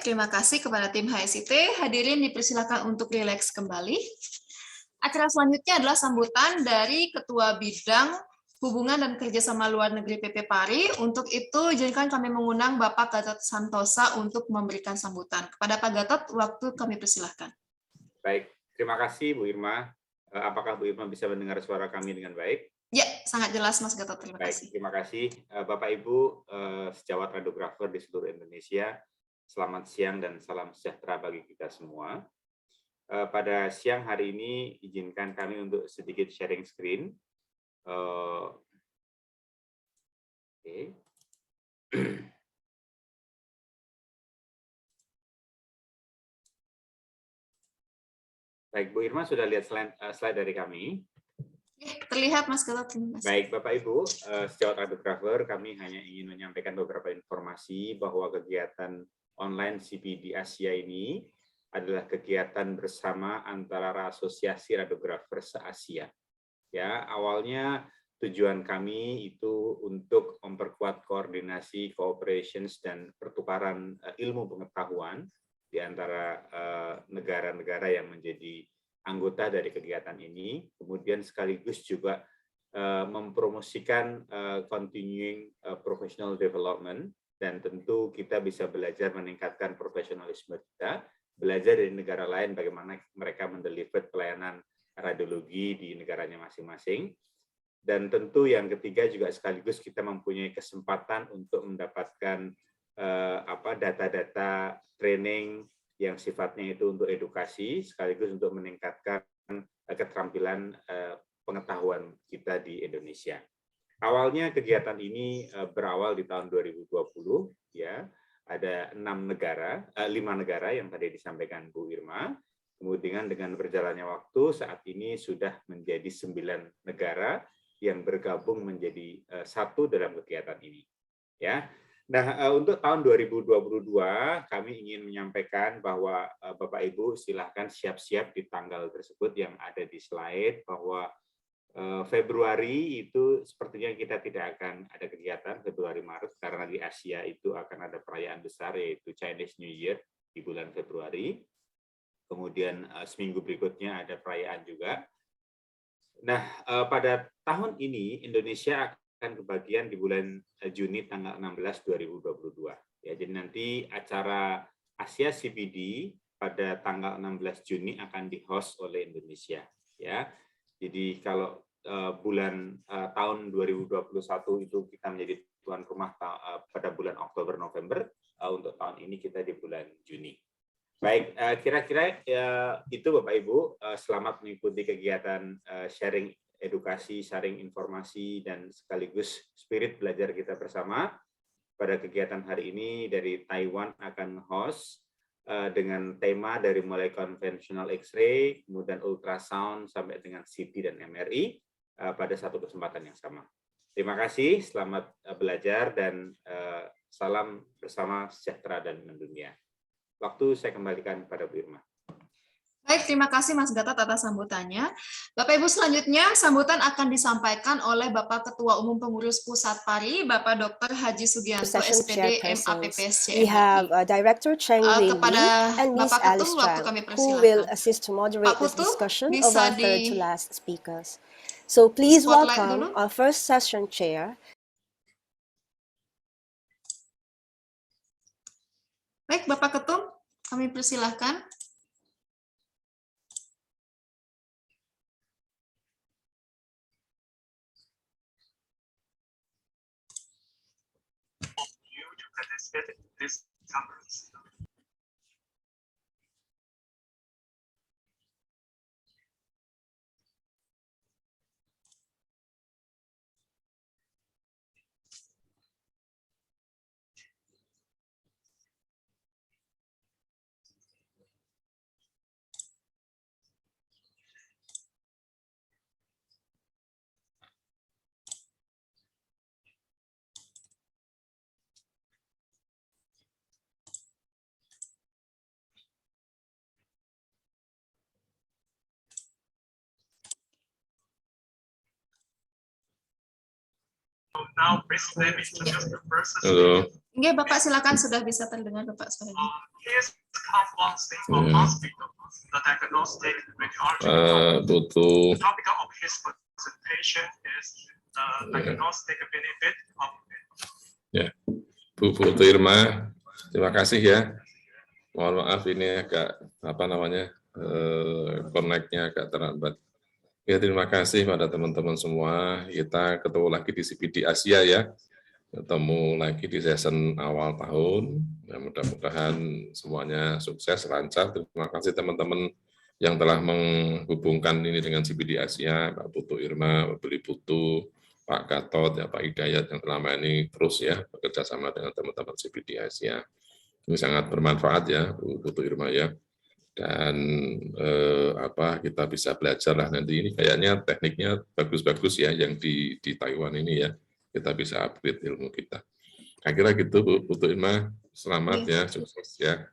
Baik, terima kasih kepada tim HSIT. Hadirin dipersilakan untuk rileks kembali. Acara selanjutnya adalah sambutan dari Ketua Bidang Hubungan dan Kerjasama Luar Negeri PP Pari. Untuk itu, izinkan kami mengundang Bapak Gatot Santosa untuk memberikan sambutan. Kepada Pak Gatot, waktu kami persilahkan. Baik, terima kasih Bu Irma. Apakah Bu Irma bisa mendengar suara kami dengan baik? Ya, sangat jelas Mas Gatot. Terima kasih. Terima kasih Bapak Ibu sejawat radiografer di seluruh Indonesia. Selamat siang dan salam sejahtera bagi kita semua. Pada siang hari ini izinkan kami untuk sedikit sharing screen. Oke. Baik, Bu Irma sudah lihat slide dari kami? Terlihat Mas Gatot. Baik, Bapak Ibu, sejawat radiografer, kami hanya ingin menyampaikan beberapa informasi bahwa kegiatan online CPD Asia ini adalah kegiatan bersama antara Asosiasi Radiografer se-Asia. Ya, awalnya tujuan kami itu untuk memperkuat koordinasi, cooperations dan pertukaran ilmu pengetahuan di antara negara-negara yang menjadi anggota dari kegiatan ini, kemudian sekaligus juga mempromosikan continuing professional development, dan tentu kita bisa belajar meningkatkan profesionalisme kita, belajar dari negara lain bagaimana mereka mendeliver pelayanan radiologi di negaranya masing-masing. Dan tentu yang ketiga juga sekaligus kita mempunyai kesempatan untuk mendapatkan data-data training yang sifatnya itu untuk edukasi, sekaligus untuk meningkatkan keterampilan pengetahuan kita di Indonesia. Awalnya kegiatan ini berawal di tahun 2020, ya. Ada 5 negara yang tadi disampaikan Bu Irma. Kemudian dengan berjalannya waktu saat ini sudah menjadi 9 negara yang bergabung menjadi satu dalam kegiatan ini. Ya. Nah, untuk tahun 2022 kami ingin menyampaikan bahwa Bapak Ibu silahkan siap-siap di tanggal tersebut yang ada di slide, bahwa Februari itu sepertinya kita tidak akan ada kegiatan Februari-Maret karena di Asia itu akan ada perayaan besar yaitu Chinese New Year di bulan Februari. Kemudian seminggu berikutnya ada perayaan juga. Nah, pada tahun ini Indonesia akan kebagian di bulan Juni tanggal 16 2022. Ya, jadi nanti acara Asia CPD pada tanggal 16 Juni akan di-host oleh Indonesia, ya. Jadi kalau tahun 2021 itu kita menjadi tuan rumah pada bulan Oktober November, untuk tahun ini kita di bulan Juni. Baik, kira-kira itu Bapak Ibu, selamat mengikuti kegiatan sharing edukasi, sharing informasi, dan sekaligus spirit belajar kita bersama. Pada kegiatan hari ini dari Taiwan akan host dengan tema dari mulai konvensional X-ray, kemudian ultrasound, sampai dengan CT dan MRI pada satu kesempatan yang sama. Terima kasih, selamat belajar, dan salam bersama sejahtera dan mendunia. Waktu saya kembalikan kepada Bu Irma. Baik, terima kasih Mas Gatot atas sambutannya. Bapak Ibu, selanjutnya sambutan akan disampaikan oleh Bapak Ketua Umum Pengurus Pusat Pari, Bapak Dr. Haji Sugianto, SPD, MAPPSC, We have Director Jian-Ren Ciou and Ms. Alice Chang, who will assist to moderate this discussion of our third to last speakers. So please welcome our first session chair. Baik, Bapak Ketum, kami persilahkan. This conference. Halo. Oke, Bapak silakan, sudah bisa terdengar Bapak suaranya. Butuh ya. Bu Irma, terima kasih ya. Mohon maaf ini agak connect-nya agak terlambat. Ya, terima kasih pada teman-teman semua. Kita ketemu lagi di CPD Asia ya. Ketemu lagi di session awal tahun. Ya, mudah-mudahan semuanya sukses, lancar. Terima kasih teman-teman yang telah menghubungkan ini dengan CPD Asia, Pak Putu Irma, Pak Beli Putu, Pak Gatot, ya, Pak Hidayat yang selama ini terus ya bekerja sama dengan teman-teman CPD Asia. Ini sangat bermanfaat ya, Bu Putu Irma ya. Dan kita bisa belajar lah nanti ini kayaknya tekniknya bagus-bagus ya yang di Taiwan ini ya. Kita bisa upgrade ilmu kita. Kira-kira gitu Bu Putu Irma, selamat ya, sukses ya.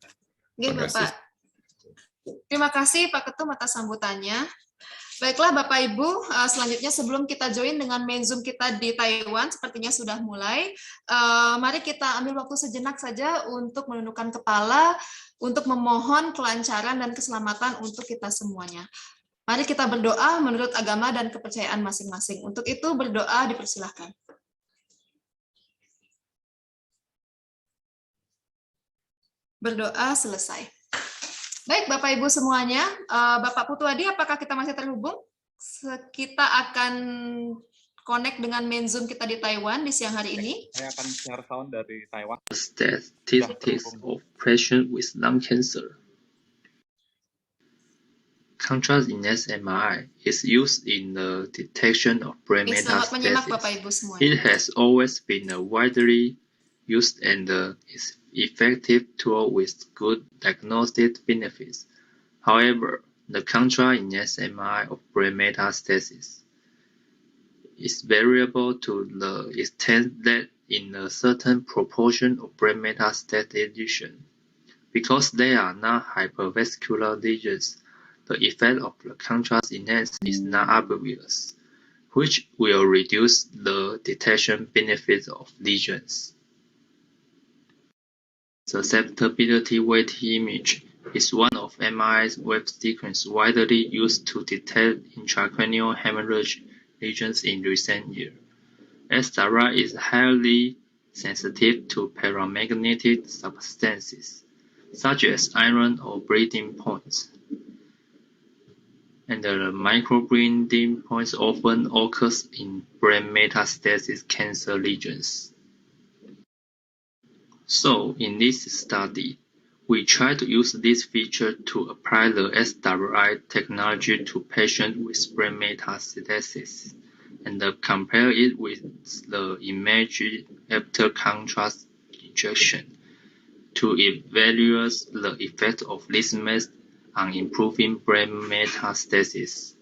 Terima kasih. Terima kasih Pak Ketum atas sambutannya. Baiklah Bapak Ibu, selanjutnya sebelum kita join dengan main Zoom kita di Taiwan, sepertinya sudah mulai. Mari kita ambil waktu sejenak saja untuk menundukkan kepala, untuk memohon kelancaran dan keselamatan untuk kita semuanya. Mari kita berdoa menurut agama dan kepercayaan masing-masing. Untuk itu berdoa dipersilahkan. Berdoa selesai. Baik, Bapak Ibu semuanya, Bapak Putu Adi, apakah kita masih terhubung? Kita akan connect dengan main Zoom kita di Taiwan di siang hari ini. Saya akan share sound dari Taiwan. Statistics of patients with lung cancer. Contrast enhanced MRI is used in the detection of brain metastases. It has always been a widely used and is effective tool with good diagnostic benefits. However, the contrast-enhanced MRI of brain metastases is variable to the extent that in a certain proportion of brain metastatic lesions, because they are not hypervascular lesions, the effect of the contrast-enhanced is not obvious, which will reduce the detection benefits of lesions. Susceptibility weighted image is one of MRI's web sequences widely used to detect intracranial hemorrhage lesions in recent years. SWI is highly sensitive to paramagnetic substances, such as iron or bleeding points, and the microbleeding points often occurs in brain metastasis cancer lesions. So, in this study, we try to use this feature to apply the SWI technology to patients with brain metastases and compare it with the image after contrast injection to evaluate the effect of this method on improving brain metastasis.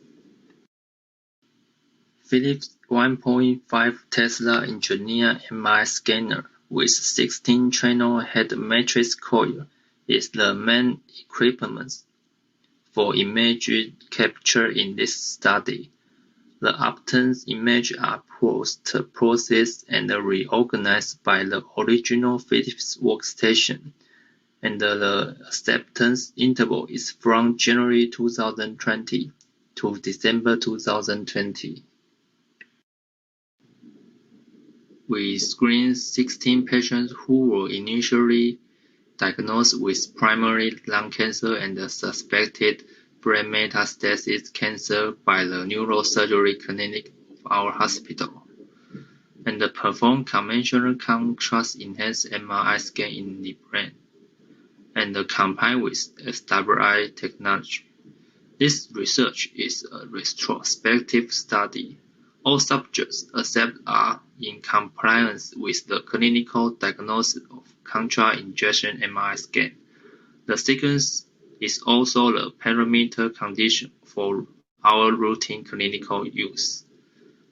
Philips 1.5 Tesla engineered MRI scanner with 16-channel head matrix coil is the main equipment for image capture in this study. The obtained images are processed and reorganized by the original Philips workstation, and the acceptance interval is from January 2020 to December 2020. We screened 16 patients who were initially diagnosed with primary lung cancer and suspected brain metastasis cancer by the neurosurgery clinic of our hospital, and performed conventional contrast-enhanced MRI scan in the brain, and combined with SWI technology. This research is a retrospective study. All subjects except are in compliance with the clinical diagnosis of contrast-injection MRI scan. The sequence is also the parameter condition for our routine clinical use,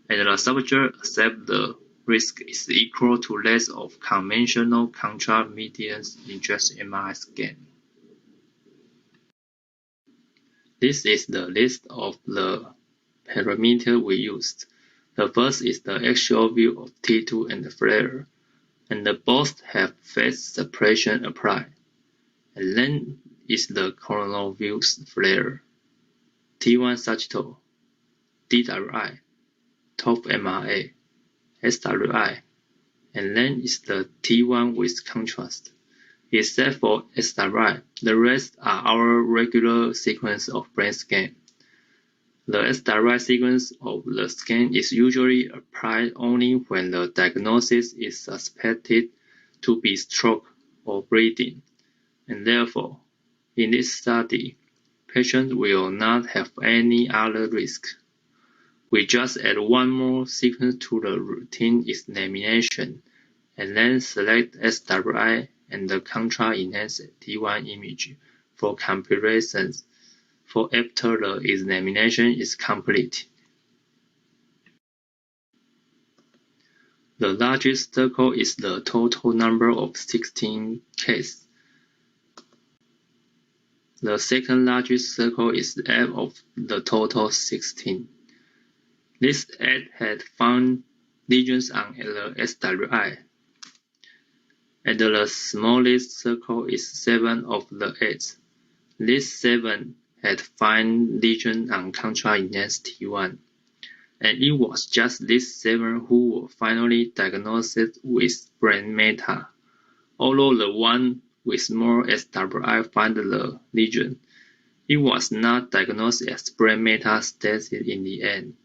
and the subject accept the risk is equal to less of conventional contrast-median injection MRI scan. This is the list of the parameters we used. The first is the axial view of T2 and the flare, and both have phase suppression applied. And then is the coronal view flare, T1 sagittal, DWI, top MRA, SWI, and then is the T1 with contrast. Except for SWI, the rest are our regular sequence of brain scan. The SWI sequence of the scan is usually applied only when the diagnosis is suspected to be stroke or bleeding, and therefore, in this study, patients will not have any other risk. We just add one more sequence to the routine examination, and then select SWI and the contrast-enhanced T1 image for comparisons for after the examination is complete. The largest circle is the total number of 16 cases. The second largest circle is the F of the total 16. This 8 had found lesions on the SWI. And the smallest circle is 7 of the 8. This 7 had found lesions on contrast-enhanced T1. And it was just these 7 who were finally diagnosed with brain meta. Although the one with more SWI found the lesion, it was not diagnosed as brain metastasis in the end,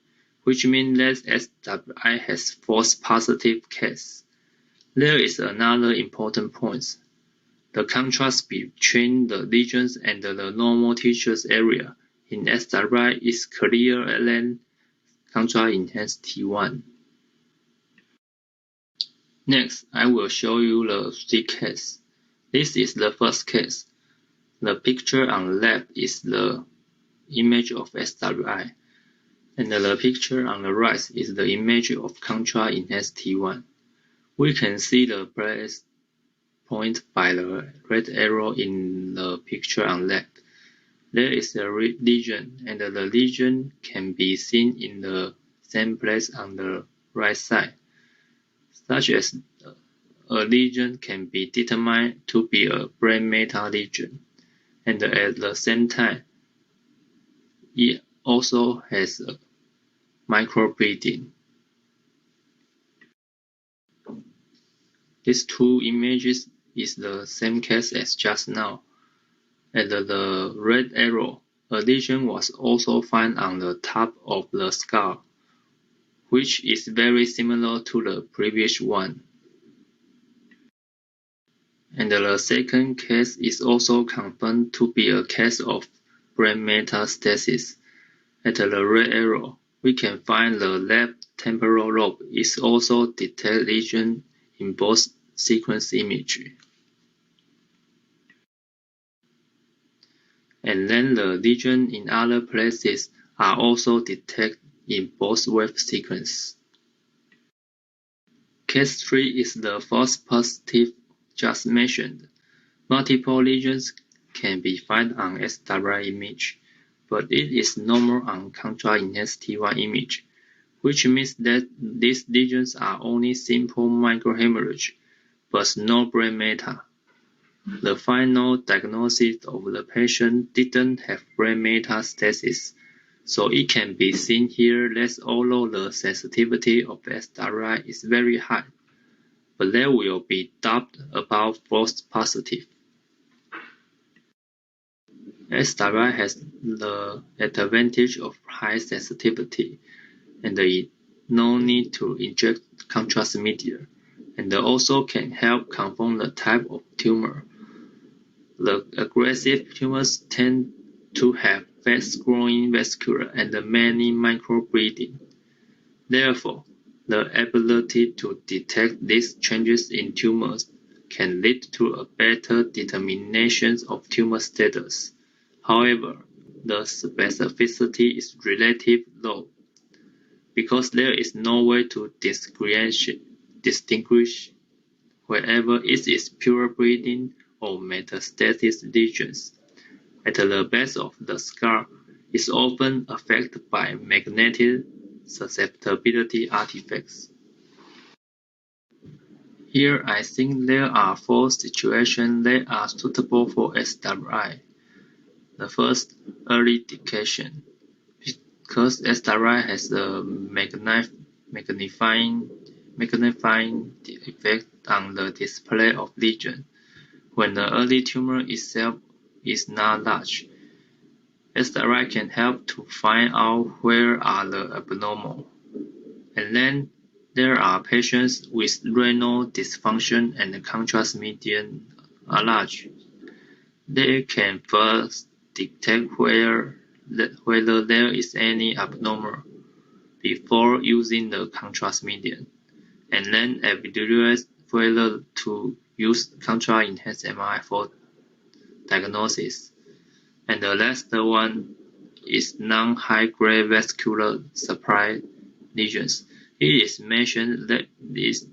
which means that SWI has false positive case. There is another important point. The contrast between the lesions and the normal tissues area in SWI is clearer than contrast-enhanced T1. Next, I will show you the 3 cases. This is the first case. The picture on the left is the image of SWI, and the picture on the right is the image of contrast-enhanced T1. We can see the place point by the red arrow in the picture on the left. There is a lesion, and the lesion can be seen in the same place on the right side, such as a lesion can be determined to be a brain meta lesion, and at the same time, it also has a microbleeding. These 2 images is the same case as just now. At the red arrow, a lesion was also found on the top of the skull, which is very similar to the previous one. And the second case is also confirmed to be a case of brain metastasis. At the red arrow, we can find the left temporal lobe is also detect lesion in both sequence images. And then the lesion in other places are also detected in both wave sequences. Case 3 is the false positive just mentioned. Multiple lesions can be found on SWI image, but it is normal on contrast-enhanced T1 image, which means that these lesions are only simple microhemorrhage, but no brain meta. The final diagnosis of the patient didn't have brain metastasis, so it can be seen here that although the sensitivity of SWI is very high, but there will be doubt about false positive. SWI has the advantage of high sensitivity, and no need to inject contrast media, and also can help confirm the type of tumor. The aggressive tumors tend to have fast-growing vascular and many microbleeding. Therefore, the ability to detect these changes in tumors can lead to a better determination of tumor status. However, the specificity is relatively low, because there is no way to distinguish whether it is pure bleeding or metastatic lesions. At the base of the skull is often affected by magnetic susceptibility artifacts. Here I think there are 4 situations that are suitable for SWI. The first, early detection. Because SWI has a magnifying effect on the display of lesion. When the early tumor itself is not large, SWI can help to find out where are the abnormal. And then there are patients with renal dysfunction and the contrast median are large. They can first detect whether there is any abnormal before using the contrast median, and then evaluate whether to use contrast-enhanced MRI for diagnosis. And the last one is non-high-grade vascular supply lesions. It is mentioned that this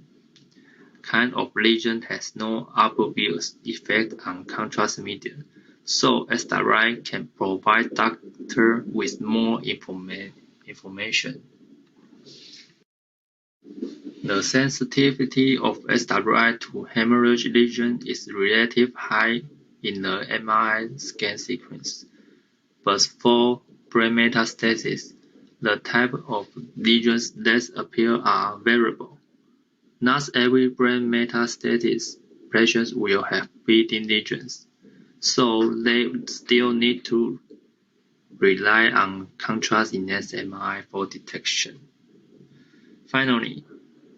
kind of lesion has no obvious effect on contrast median, so SWI can provide doctor with more information. The sensitivity of SWI to hemorrhage lesion is relatively high in the MRI scan sequence, but for brain metastases, the type of lesions that appear are variable. Not every brain metastasis patient will have bleeding lesions, so they still need to rely on contrast-enhanced MRI for detection. Finally,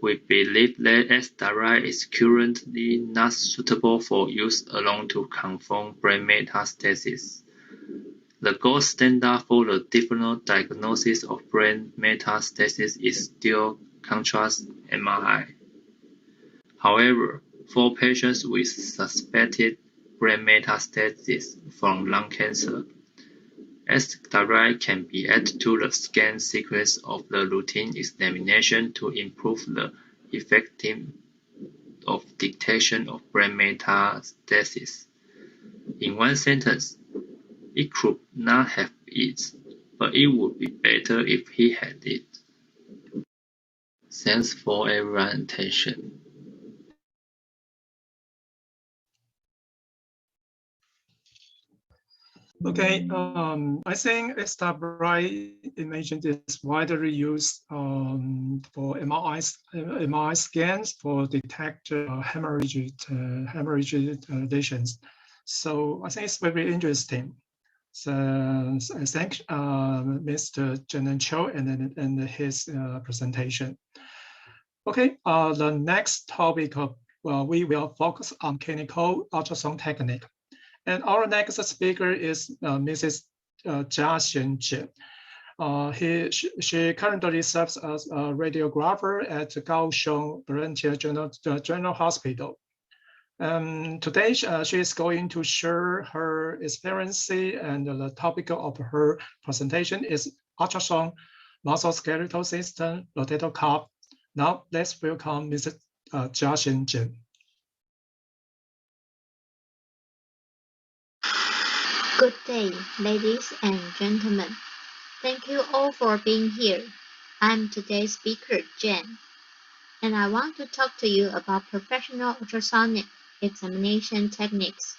we believe that SWI is currently not suitable for use alone to confirm brain metastasis. The gold standard for the differential diagnosis of brain metastasis is still contrast MRI. However, for patients with suspected brain metastasis from lung cancer, SWI can be added to the scan sequence of the routine examination to improve the effectiveness of detection of brain metastasis. In one sentence, it could not have it, but it would be better if he had it. Thanks for everyone's attention. Okay, I think SWI imaging is widely used for MRI scans for detect hemorrhage lesions. So I think it's very interesting. So I thank Mr. Jian-Ren Ciou and his presentation. Okay, the next topic we will focus on clinical ultrasound technique. And our next speaker is Mrs. Chia-Hsien Chien. She currently serves as a radiographer at Kaohsiung Volunteer General Hospital. Today, she is going to share her experience, and the topic of her presentation is ultrasound musculoskeletal system rotator cuff. Now, let's welcome Mrs. Chia-Hsien Chien. Good day, ladies and gentlemen. Thank you all for being here. I'm today's speaker, Jen, and I want to talk to you about professional ultrasonic examination techniques.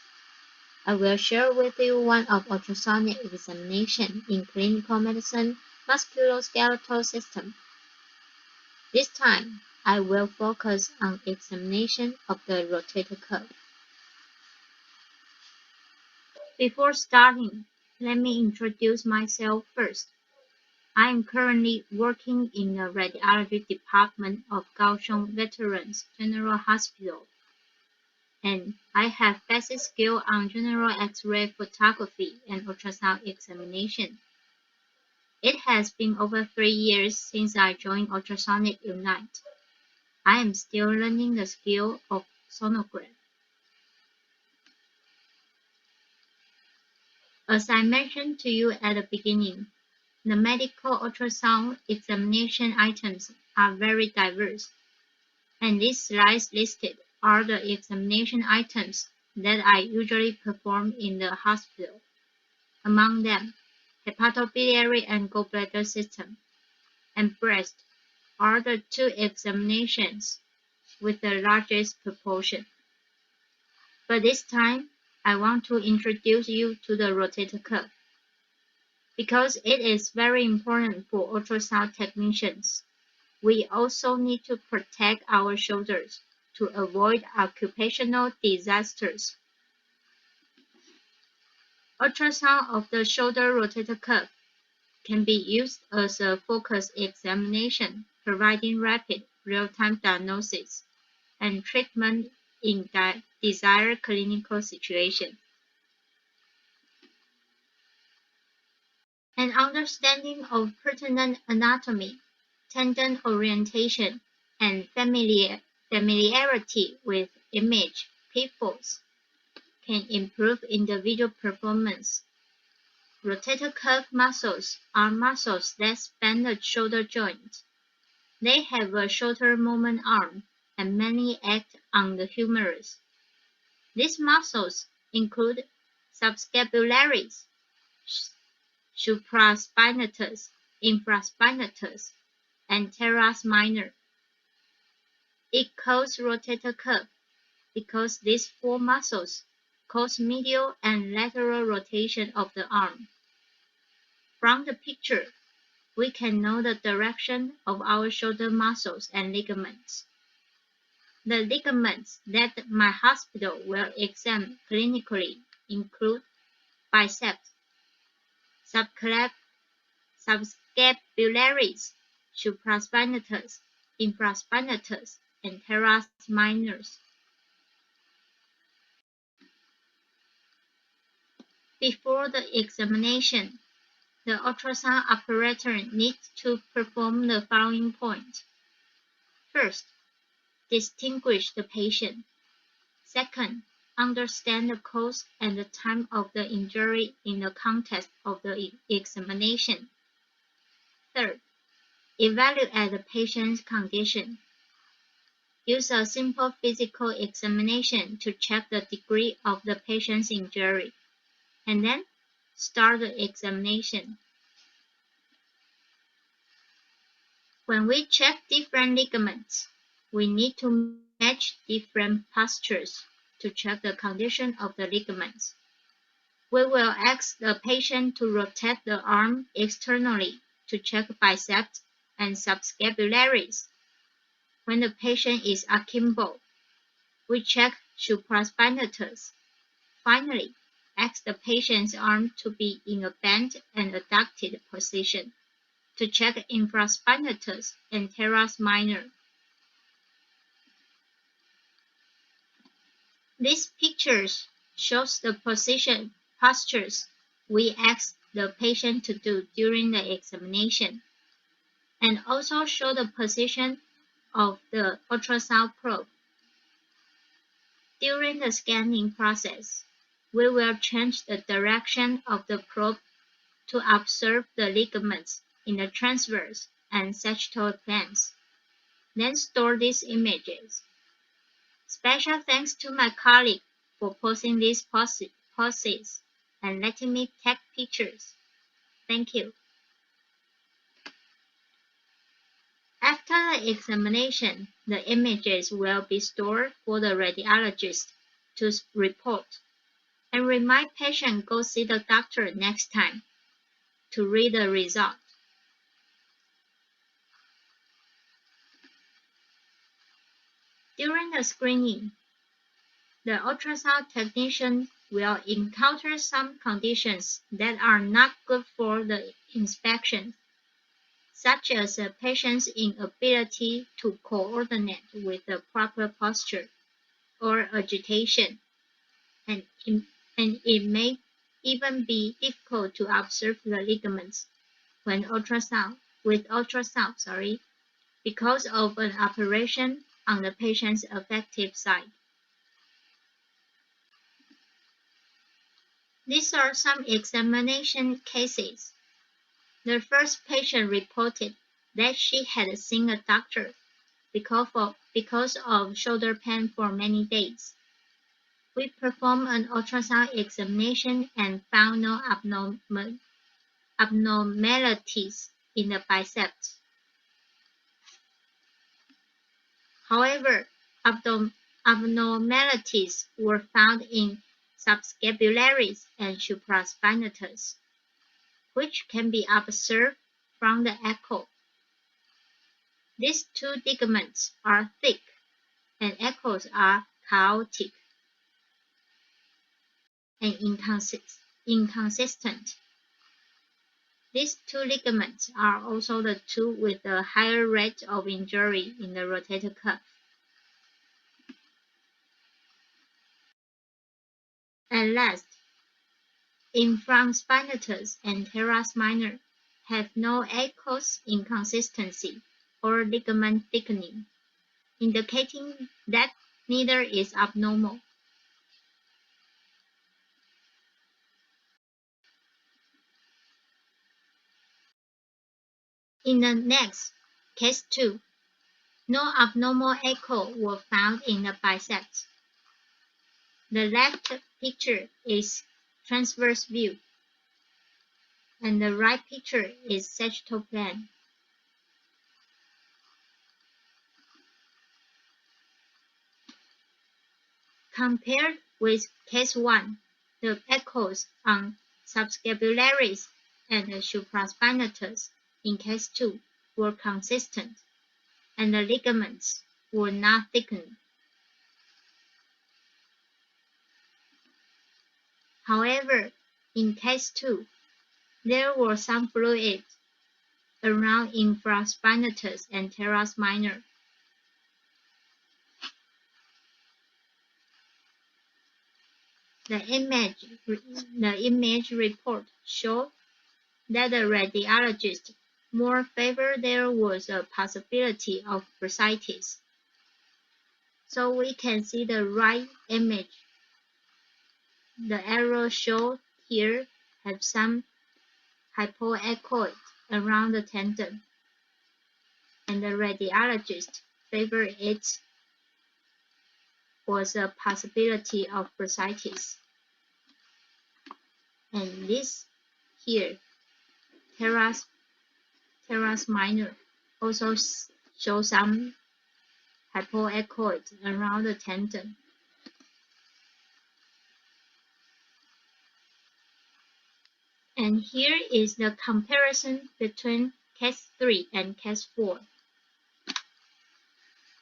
I will share with you one of ultrasonic examination in clinical medicine musculoskeletal system. This time, I will focus on examination of the rotator cuff. Before starting, let me introduce myself first. I am currently working in the radiology department of Kaohsiung Veterans General Hospital, and I have basic skill on general X-ray photography and ultrasound examination. It has been over 3 years since I joined Ultrasonic Unite. I am still learning the skill of sonograph. As I mentioned to you at the beginning, the medical ultrasound examination items are very diverse, and these slides listed are the examination items that I usually perform in the hospital. Among them, hepatobiliary and gallbladder system, and breast are the two examinations with the largest proportion. But this time, I want to introduce you to the rotator cuff, because it is very important for ultrasound technicians. We also need to protect our shoulders to avoid occupational disasters. Ultrasound of the shoulder rotator cuff can be used as a focused examination, providing rapid, real-time diagnosis and treatment in desired clinical situations. An understanding of pertinent anatomy, tendon orientation, and familiarity with image pitfalls can improve individual performance. Rotator cuff muscles are muscles that span the shoulder joint. They have a shorter movement arm and mainly act on the humerus. These muscles include subscapularis, supraspinatus, infraspinatus, and teres minor. It calls rotator cuff because these four muscles cause medial and lateral rotation of the arm. From the picture, we can know the direction of our shoulder muscles and ligaments. The ligaments that my hospital will examine clinically include biceps, subscapularis, supraspinatus, infraspinatus, and teres minors. Before the examination, the ultrasound operator needs to perform the following points. First, distinguish the patient. Second, understand the cause and the time of the injury in the context of the examination. Third, evaluate the patient's condition. Use a simple physical examination to check the degree of the patient's injury, and then start the examination. When we check different ligaments, we need to match different postures to check the condition of the ligaments. We will ask the patient to rotate the arm externally to check biceps and subscapularis. When the patient is akimbo, we check supraspinatus. Finally, ask the patient's arm to be in a bent and adducted position to check infraspinatus and teres minor. These pictures shows the postures we ask the patient to do during the examination, and also show the position of the ultrasound probe. During the scanning process, we will change the direction of the probe to observe the ligaments in the transverse and sagittal planes, then store these images. Special thanks to my colleague for posting these poses and letting me take pictures. Thank you. After the examination, the images will be stored for the radiologist to report, and remind patient go see the doctor next time to read the result. During the screening, the ultrasound technician will encounter some conditions that are not good for the inspection, such as a patient's inability to coordinate with the proper posture or agitation, and it may even be difficult to observe the ligaments with ultrasound, because of an operation on the patient's affected side. These are some examination cases. The first patient reported that she had seen a doctor because of shoulder pain for many days. We performed an ultrasound examination and found no abnormalities in the biceps However, abnormalities were found in subscapularis and supraspinatus, which can be observed from the echo. These two ligaments are thick and echoes are chaotic and inconsistent. These two ligaments are also the two with the higher rate of injury in the rotator cuff. And last, infraspinatus and teres minor have no echoes inconsistency or ligament thickening, indicating that neither is abnormal. In the next, case 2, no abnormal echo were found in the biceps. The left picture is transverse view, and the right picture is sagittal plane. Compared with case 1, the echoes on subscapularis and the supraspinatus in case 2 were consistent, and the ligaments were not thickened. However, in case 2, there were some fluid around infraspinatus and teres minor. The image report showed that the radiologist more favored there was a possibility of bursitis. So we can see the right image. The arrow shown here have some hypoechoid around the tendon, and the radiologist favored it was a possibility of bursitis. And this here, teres minor, also shows some hypoechoid around the tendon. And here is the comparison between case 3 and case 4.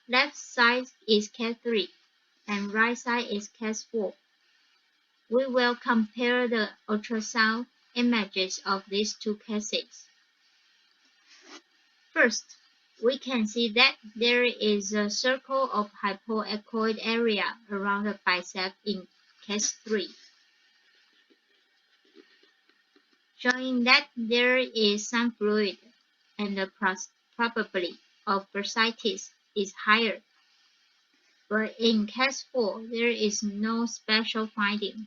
Left side is case 3 and right side is case 4. We will compare the ultrasound images of these two cases. First, we can see that there is a circle of hypoechoid area around the bicep in case 3, showing that there is some fluid and the probability of bursitis is higher. But in case 4, there is no special finding.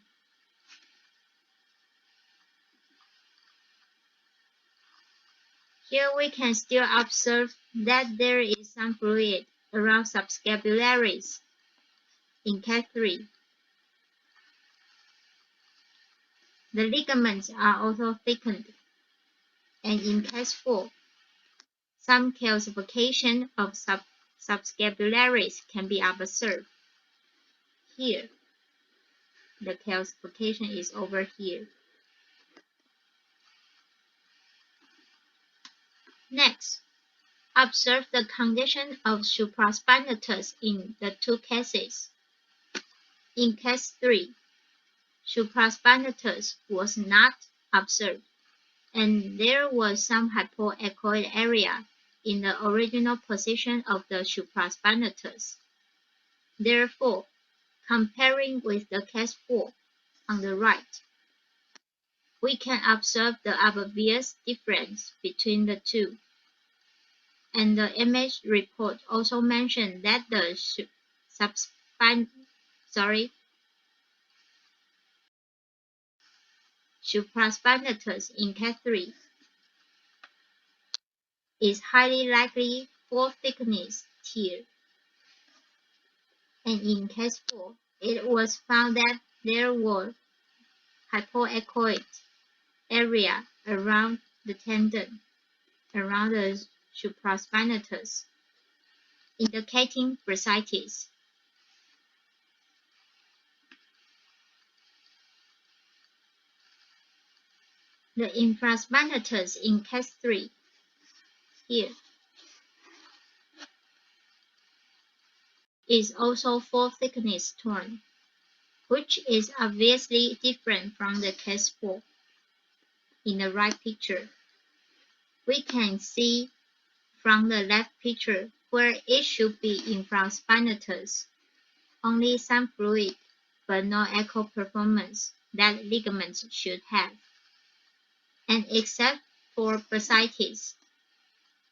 Here we can still observe that there is some fluid around subscapularis in case 3. The ligaments are also thickened, and in case 4, some calcification of subscapularis can be observed. Here, the calcification is over here. Next, observe the condition of supraspinatus in the two cases. In case 3, supraspinatus was not observed, and there was some hypoechoid area in the original position of the supraspinatus. Therefore, comparing with the case 4 on the right, we can observe the obvious difference between the two. And the image report also mentioned that the supraspinatus in case 3 is highly likely for thickness here. And in case 4, it was found that there were hypoechoid area around the tendon, around the supraspinatus. indicating bursitis. The infraspinatus in case 3 here is also full thickness torn, which is obviously different from the case 4. In the right picture, we can see from the left picture where it should be infraspinatus, only some fluid but no echo performance that ligaments should have. And except for bursitis,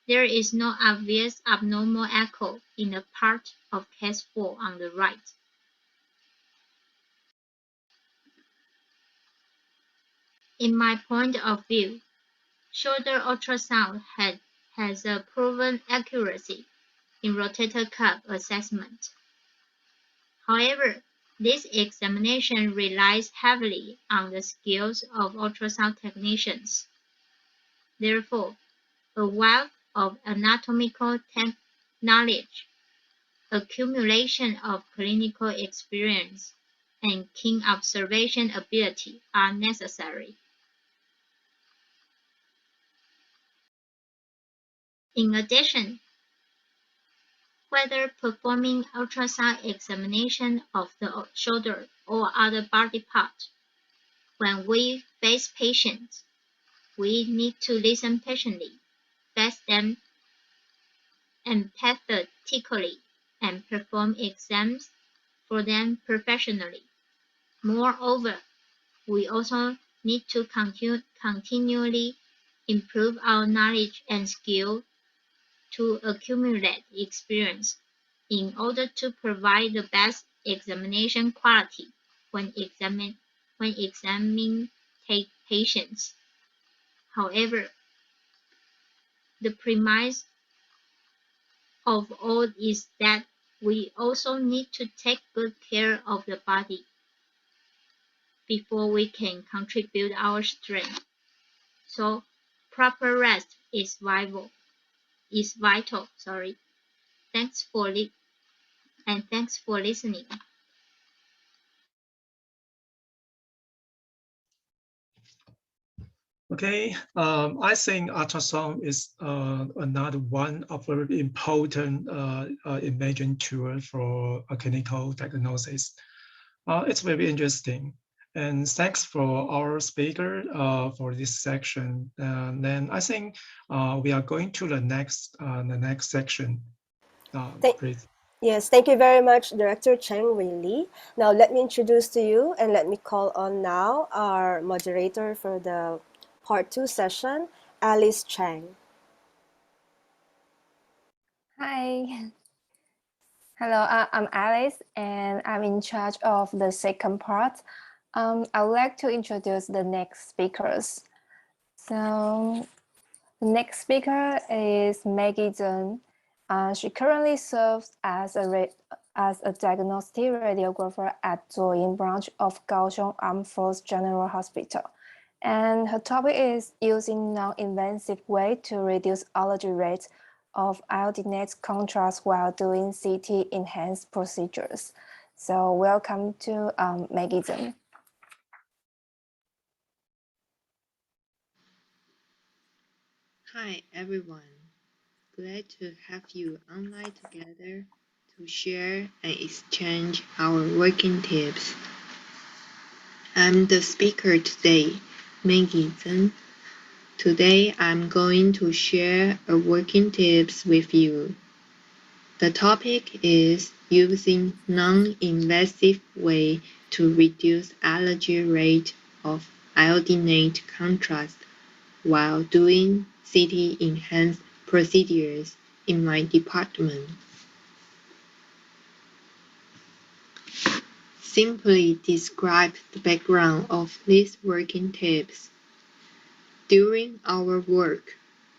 there is no obvious abnormal echo in the part of case 4 on the right. In my point of view, shoulder ultrasound has a proven accuracy in rotator cuff assessment. However, this examination relies heavily on the skills of ultrasound technicians. Therefore, a wealth of anatomical knowledge, accumulation of clinical experience, and keen observation ability are necessary. In addition, whether performing ultrasound examination of the shoulder or other body part, when we face patients, we need to listen patiently, face them empathetically, and perform exams for them professionally. Moreover, we also need to continually improve our knowledge and skill to accumulate experience in order to provide the best examination quality when examining patients. However, the premise of all is that we also need to take good care of the body before we can contribute our strength. So, proper rest is vital. Thanks for listening. Okay, I think ultrasound is another one of very important imaging tool for a clinical diagnosis. It's very interesting. And thanks for our speaker for this section. And then I think we are going to the next section. Please. Yes, thank you very much, Director Cheng Wei Li. Now let me introduce to you and let me call on now our moderator for the Part 2 session, Alice Chang. Hi. Hello, I'm Alice, and I'm in charge of the second part. I would like to introduce the next speakers. So the next speaker is Maggie Tseng. She currently serves as a diagnostic radiographer at Zuoying branch of Kaohsiung Armed Forces General Hospital. And her topic is using non-invasive way to reduce allergy rates of iodinated contrast while doing CT enhanced procedures. So welcome to Maggie Tseng. Hi everyone, glad to have you online together to share and exchange our working tips. I'm the speaker today, Maggie Tseng. Today I'm going to share a working tips with you. The topic is using non-invasive way to reduce allergy rate of iodinated contrast while doing CT enhanced procedures in my department. Simply describe the background of these working tips. During our work,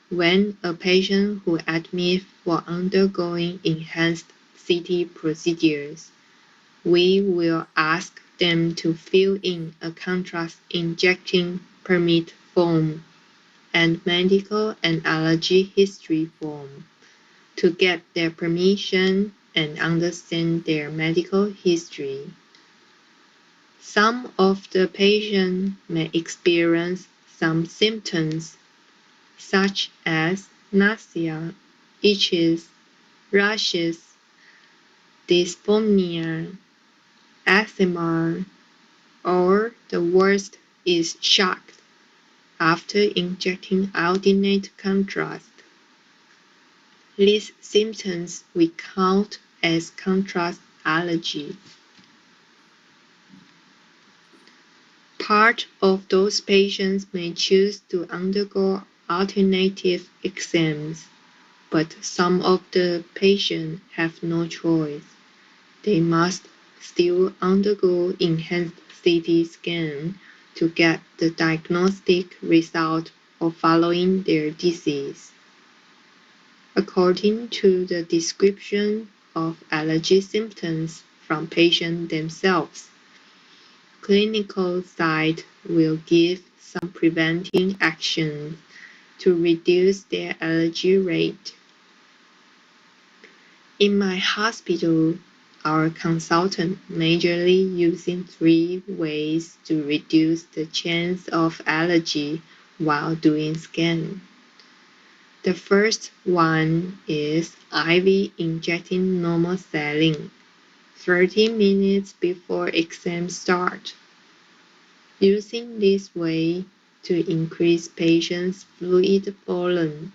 when a patient who admits for undergoing enhanced CT procedures, we will ask them to fill in a contrast injecting permit form and medical and allergy history form. to get their permission and understand their medical history. Some of the patients may experience some symptoms such as nausea, itches, rashes, dyspnea, eczema, or the worst is shock after injecting iodinated contrast. These symptoms we count as contrast allergy. Part of those patients may choose to undergo alternative exams, but some of the patients have no choice. They must still undergo enhanced CT scan to get the diagnostic result of following their disease. According to the description of allergy symptoms from patients themselves, clinical site will give some preventing actions to reduce their allergy rate. In my hospital, our consultant majorly using 3 ways to reduce the chance of allergy while doing scan. The first one is IV injecting normal saline 30 minutes before exam start. Using this way to increase patients' fluid volume,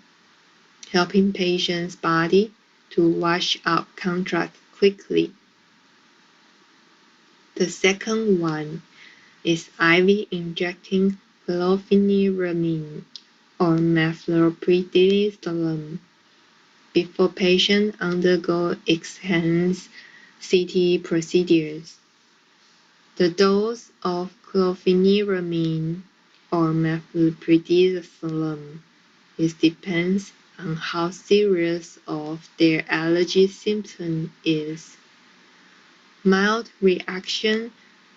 helping patients' body to wash out contrast quickly. The second one is IV injecting chlorpheniramine or methylprednisolone before patients undergo enhanced CT procedures. The dose of chlorpheniramine or methylprednisolone depends on how serious of their allergy symptom is. Mild reaction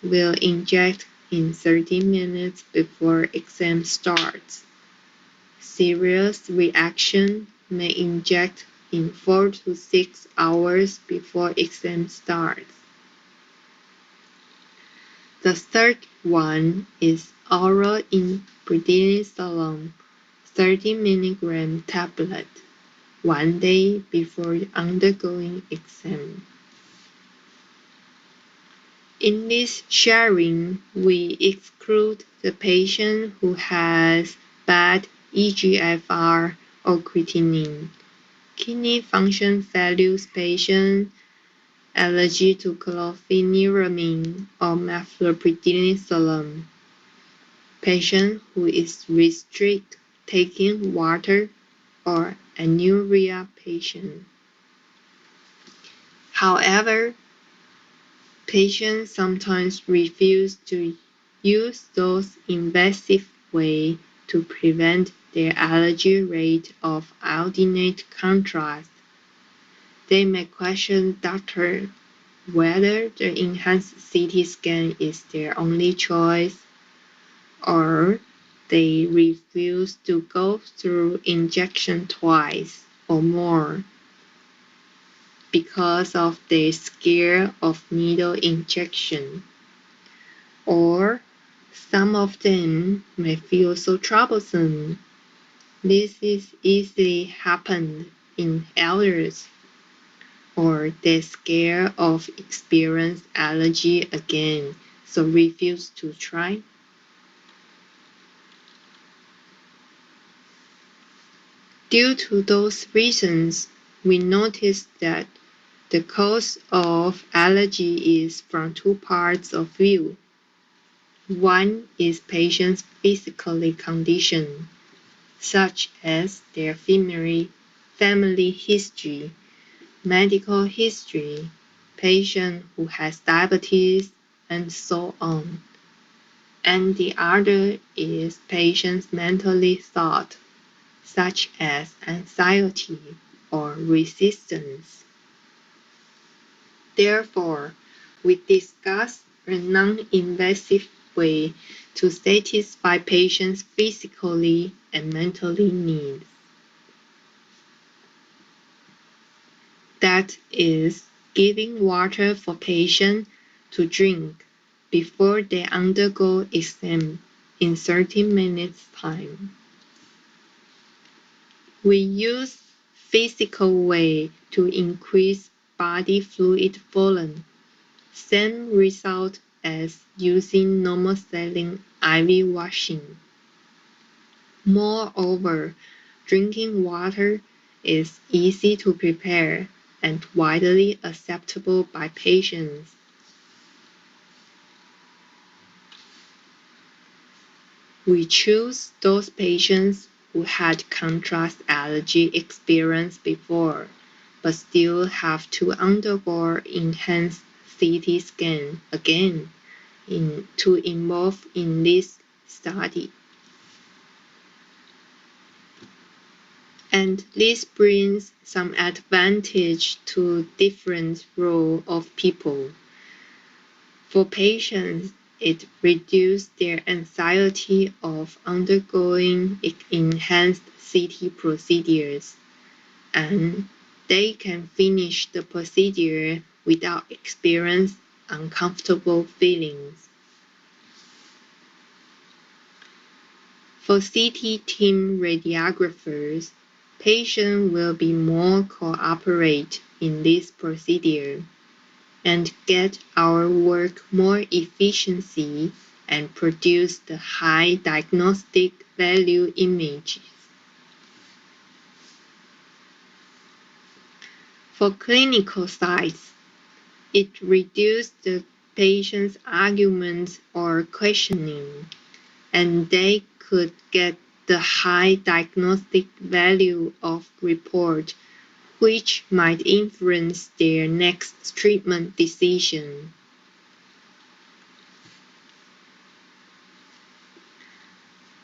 will inject in 30 minutes before exam starts. Serious reaction may inject in 4 to 6 hours before exam starts. The third one is oral prednisolone 30 mg tablet 1 day before undergoing exam. In this sharing, we exclude the patient who has bad EGFR or creatinine, kidney function failures patient, allergy to chlorpheniramine or methylprednisolone, patient who is restrict taking water, or anuria patient. However, patients sometimes refuse to use those invasive ways to prevent their allergy rate of iodinated contrast. They may question doctor whether the enhanced CT scan is their only choice, or they refuse to go through injection twice or more because of their scare of needle injection. Or some of them may feel so troublesome. This is easily happened in elders, or they're scared of experience allergy again, so refuse to try. Due to those reasons, we noticed that the cause of allergy is from 2 parts of view. One is patient's physical condition, such as their family history, medical history, patient who has diabetes, and so on. And the other is patient's mentally thought, such as anxiety or resistance. Therefore, we discuss a non-invasive way to satisfy patients' physically and mentally needs. that is, giving water for patients to drink before they undergo exam in 30 minutes time. We use physical way to increase body fluid volume, same result as using normal saline IV washing. Moreover, drinking water is easy to prepare and widely acceptable by patients. We choose those patients who had contrast allergy experience before, but still have to undergo enhanced CT scan again to involve in this study. And this brings some advantage to different role of people. For patients, it reduces their anxiety of undergoing enhanced CT procedures, and they can finish the procedure without experiencing uncomfortable feelings. For CT team radiographers, patients will be more cooperate in this procedure and get our work more efficiency and produce the high diagnostic value images. For clinical sites, it reduces the patient's arguments or questioning, and they could get the high diagnostic value of report, which might influence their next treatment decision.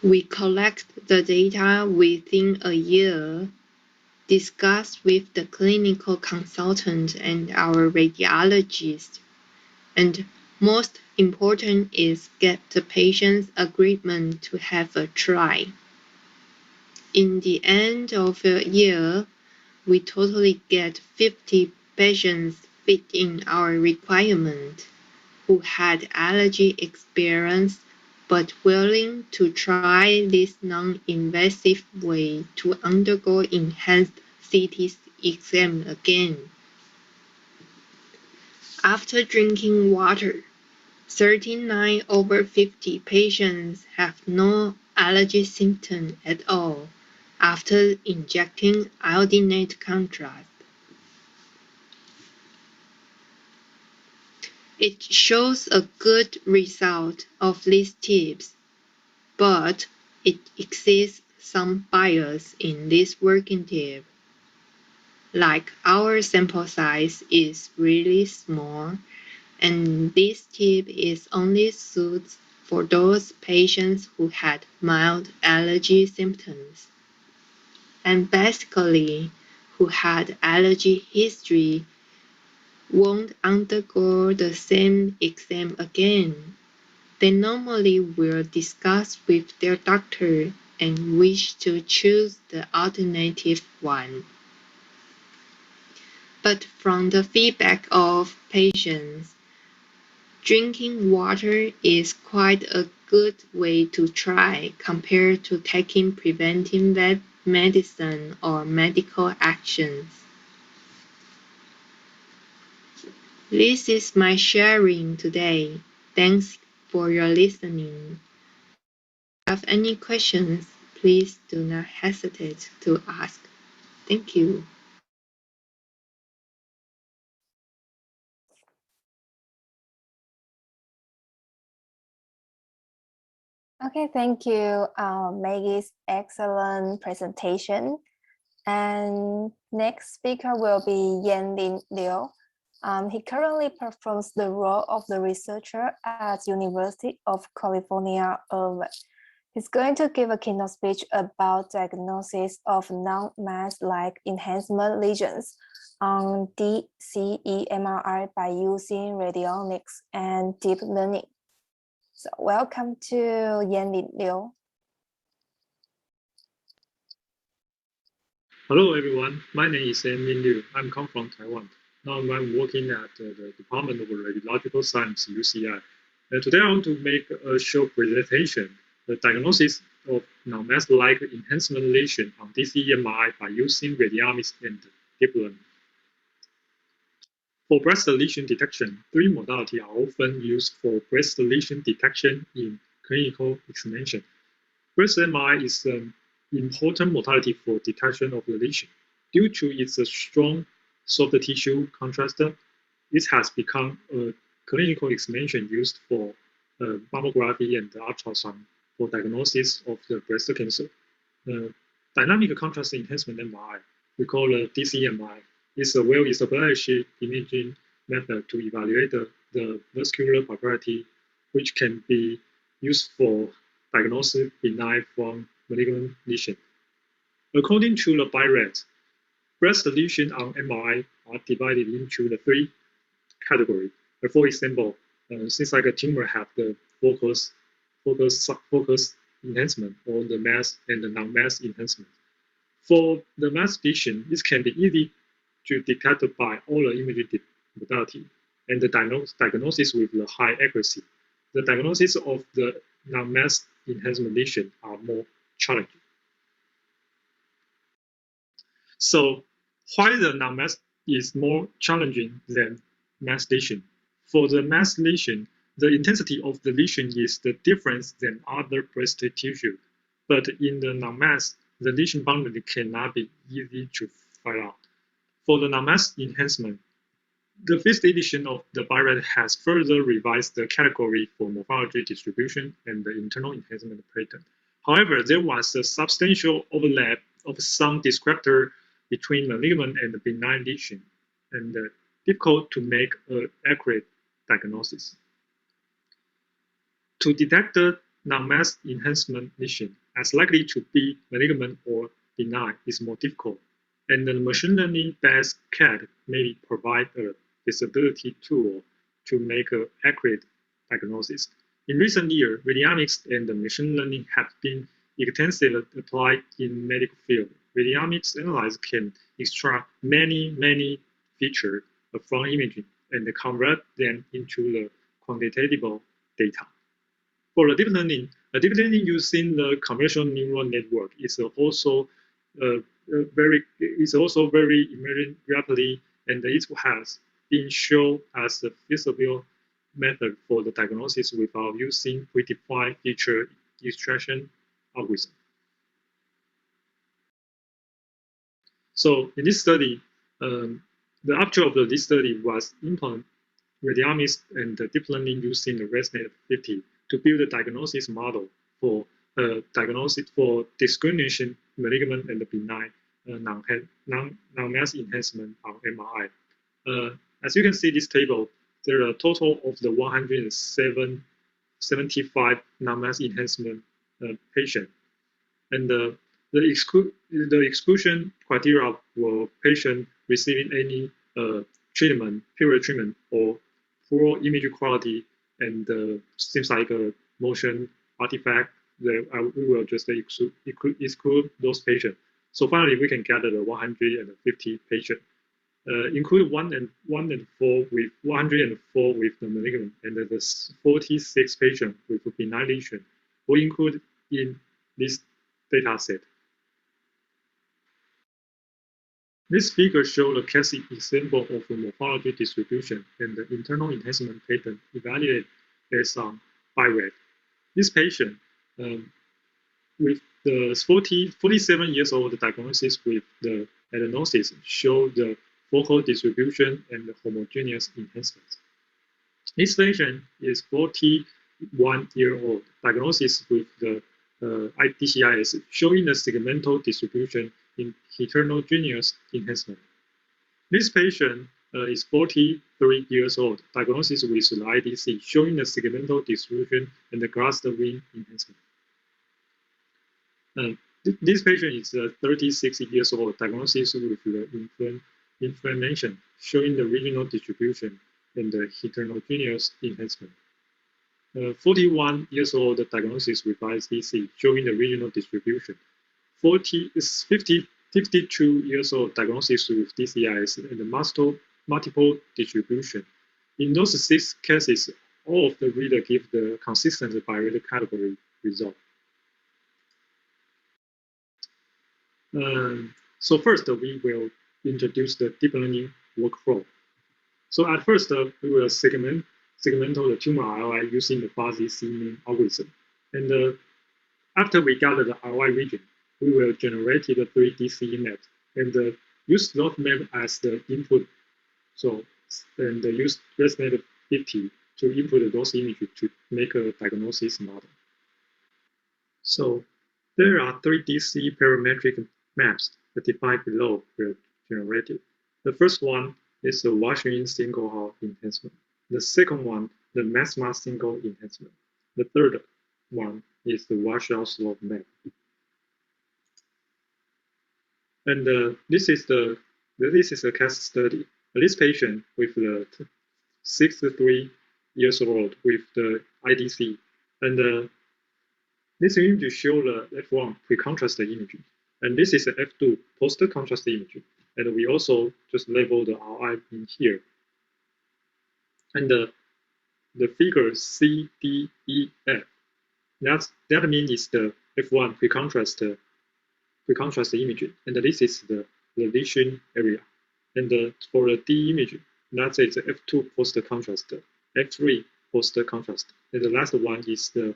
We collect the data within a year, discuss with the clinical consultant and our radiologist, and most important is get the patient's agreement to have a try. In the end of a year, we totally get 50 patients fit in our requirement who had allergy experience but willing to try this non-invasive way to undergo enhanced CT exam again. After drinking water, 39 over 50 patients have no allergy symptom at all after injecting iodinated contrast. It shows a good result of these tips, but it exists some bias in this working tip. Like our sample size is really small, and this tip is only suited for those patients who had mild allergy symptoms, and basically who had allergy history won't undergo the same exam again. They normally will discuss with their doctor and wish to choose the alternative one. But from the feedback of patients, drinking water is quite a good way to try compared to taking preventive medicine or medical actions. This is my sharing today. Thanks for your listening. If you have any questions, please do not hesitate to ask. Thank you. Okay, thank you, Maggie's excellent presentation. And next speaker will be Yan-Lin Liu. He currently performs the role of the researcher at University of California, Irvine. He's going to give a keynote speech about diagnosis of non-mass like enhancement lesions on DCE-MRI by using radiomics and deep learning. So welcome to Yan-Lin Liu. Hello everyone, my name is Yan-Lin Liu. I'm come from Taiwan. Now I'm working at the Department of Radiological Science, UCI. Today I want to make a short presentation, the diagnosis of non-mass-like enhancement lesion on DCE-MRI by using radiomics and deep learning. For breast lesion detection, three modalities are often used for breast lesion detection in clinical examination. Breast MRI is an important modality for detection of the lesion. Due to its strong soft tissue contrast, it has become a clinical examination used for mammography and ultrasound for diagnosis of the breast cancer. Dynamic contrast enhancement MRI, we call it DCE-MRI, is a well-established imaging method to evaluate the vascular property, which can be used for diagnosis benign from malignant lesion. According to the BI-RADS, breast lesions on MRI are divided into the three categories. For example, since like a tumor have the focus enhancement or the mass and the non-mass enhancement. For the mass lesion, this can be easy to detect by all the imaging modality and the diagnosis with the high accuracy. The diagnosis of the non-mass enhancement lesion are more challenging. So why the non-mass is more challenging than mass lesion? For the mass lesion, the intensity of the lesion is the difference than other breast tissue. But in the non-mass, the lesion boundary cannot be easy to find out. For the non-mass enhancement, the fifth edition of the BI-RADS has further revised the category for morphology distribution and the internal enhancement pattern. However, there was a substantial overlap of some descriptor between malignant and benign lesion, and difficult to make an accurate diagnosis. To detect the non-mass enhancement lesion as likely to be malignant or benign is more difficult, and the machine learning-based CAD may provide a visibility tool to make an accurate diagnosis. In recent years, radiomics and machine learning have been extensively applied in medical field. Radiomics analysis can extract many features from imaging and convert them into the quantitative data. For the deep learning using the convolutional neural network is also very emerging rapidly, and it has been shown as a feasible method for the diagnosis without using predefined feature extraction algorithm. So in this study, the object of this study was implement radiomics and deep learning using the ResNet 50 to build a diagnosis model for discrimination malignant and benign non-mass enhancement on MRI. As you can see this table, there are a total of the 175 non-mass enhancement patients, and the exclusion criteria were patients receiving any treatment, period treatment, or poor image quality, and seems like a motion artifact. We will just exclude those patients. So finally, we can gather the 150 patients, include 104 with 104 with the malignant, and the 46 patients with benign lesion were included in this data set. This figure shows a classic example of the morphology distribution and the internal enhancement pattern evaluated based on BI-RADS. This patient, with the 47 years old diagnosis with the adenosis, showed the focal distribution and the homogeneous enhancement. This patient is 41-year-old, diagnosis with the DCIS, showing the segmental distribution in heterogeneous enhancement. This patient is 43 years old, diagnosis with the IDC, showing the segmental distribution and the cluster wing enhancement. This patient is 36 years old, diagnosis with the inflammation, showing the regional distribution and the heterogeneous enhancement. 41 years old, diagnosis with IDC, showing the regional distribution. 50 52 years old diagnosis with DCIS and multiple distribution. In those 6 cases, all of the reader give the consistent by reader category result. So first, we will introduce the deep learning workflow. So at first, we will segment the tumor ROI using the fuzzy C-mean algorithm. And after we gather the ROI region, we will generate the 3 DCE maps and use those maps as the input. So and use ResNet 50 to input those images to make a diagnosis model. So there are 3 DCE parametric maps that defined below were generated. The first one is the wash-in single hole enhancement. The second one, the maxima single enhancement. The third one is the washout slope map. And this is a case study. This patient with the 63 years old with the IDC, and this image shows the F1 pre-contrast image, and this is the F2 post-contrast image, and we also just label the RI in here. And the figure C, D, E, F, that means it's the F1 pre-contrast image, and this is the lesion area. And for the D image, that is the F2 post-contrast, F3 post-contrast, and the last one is the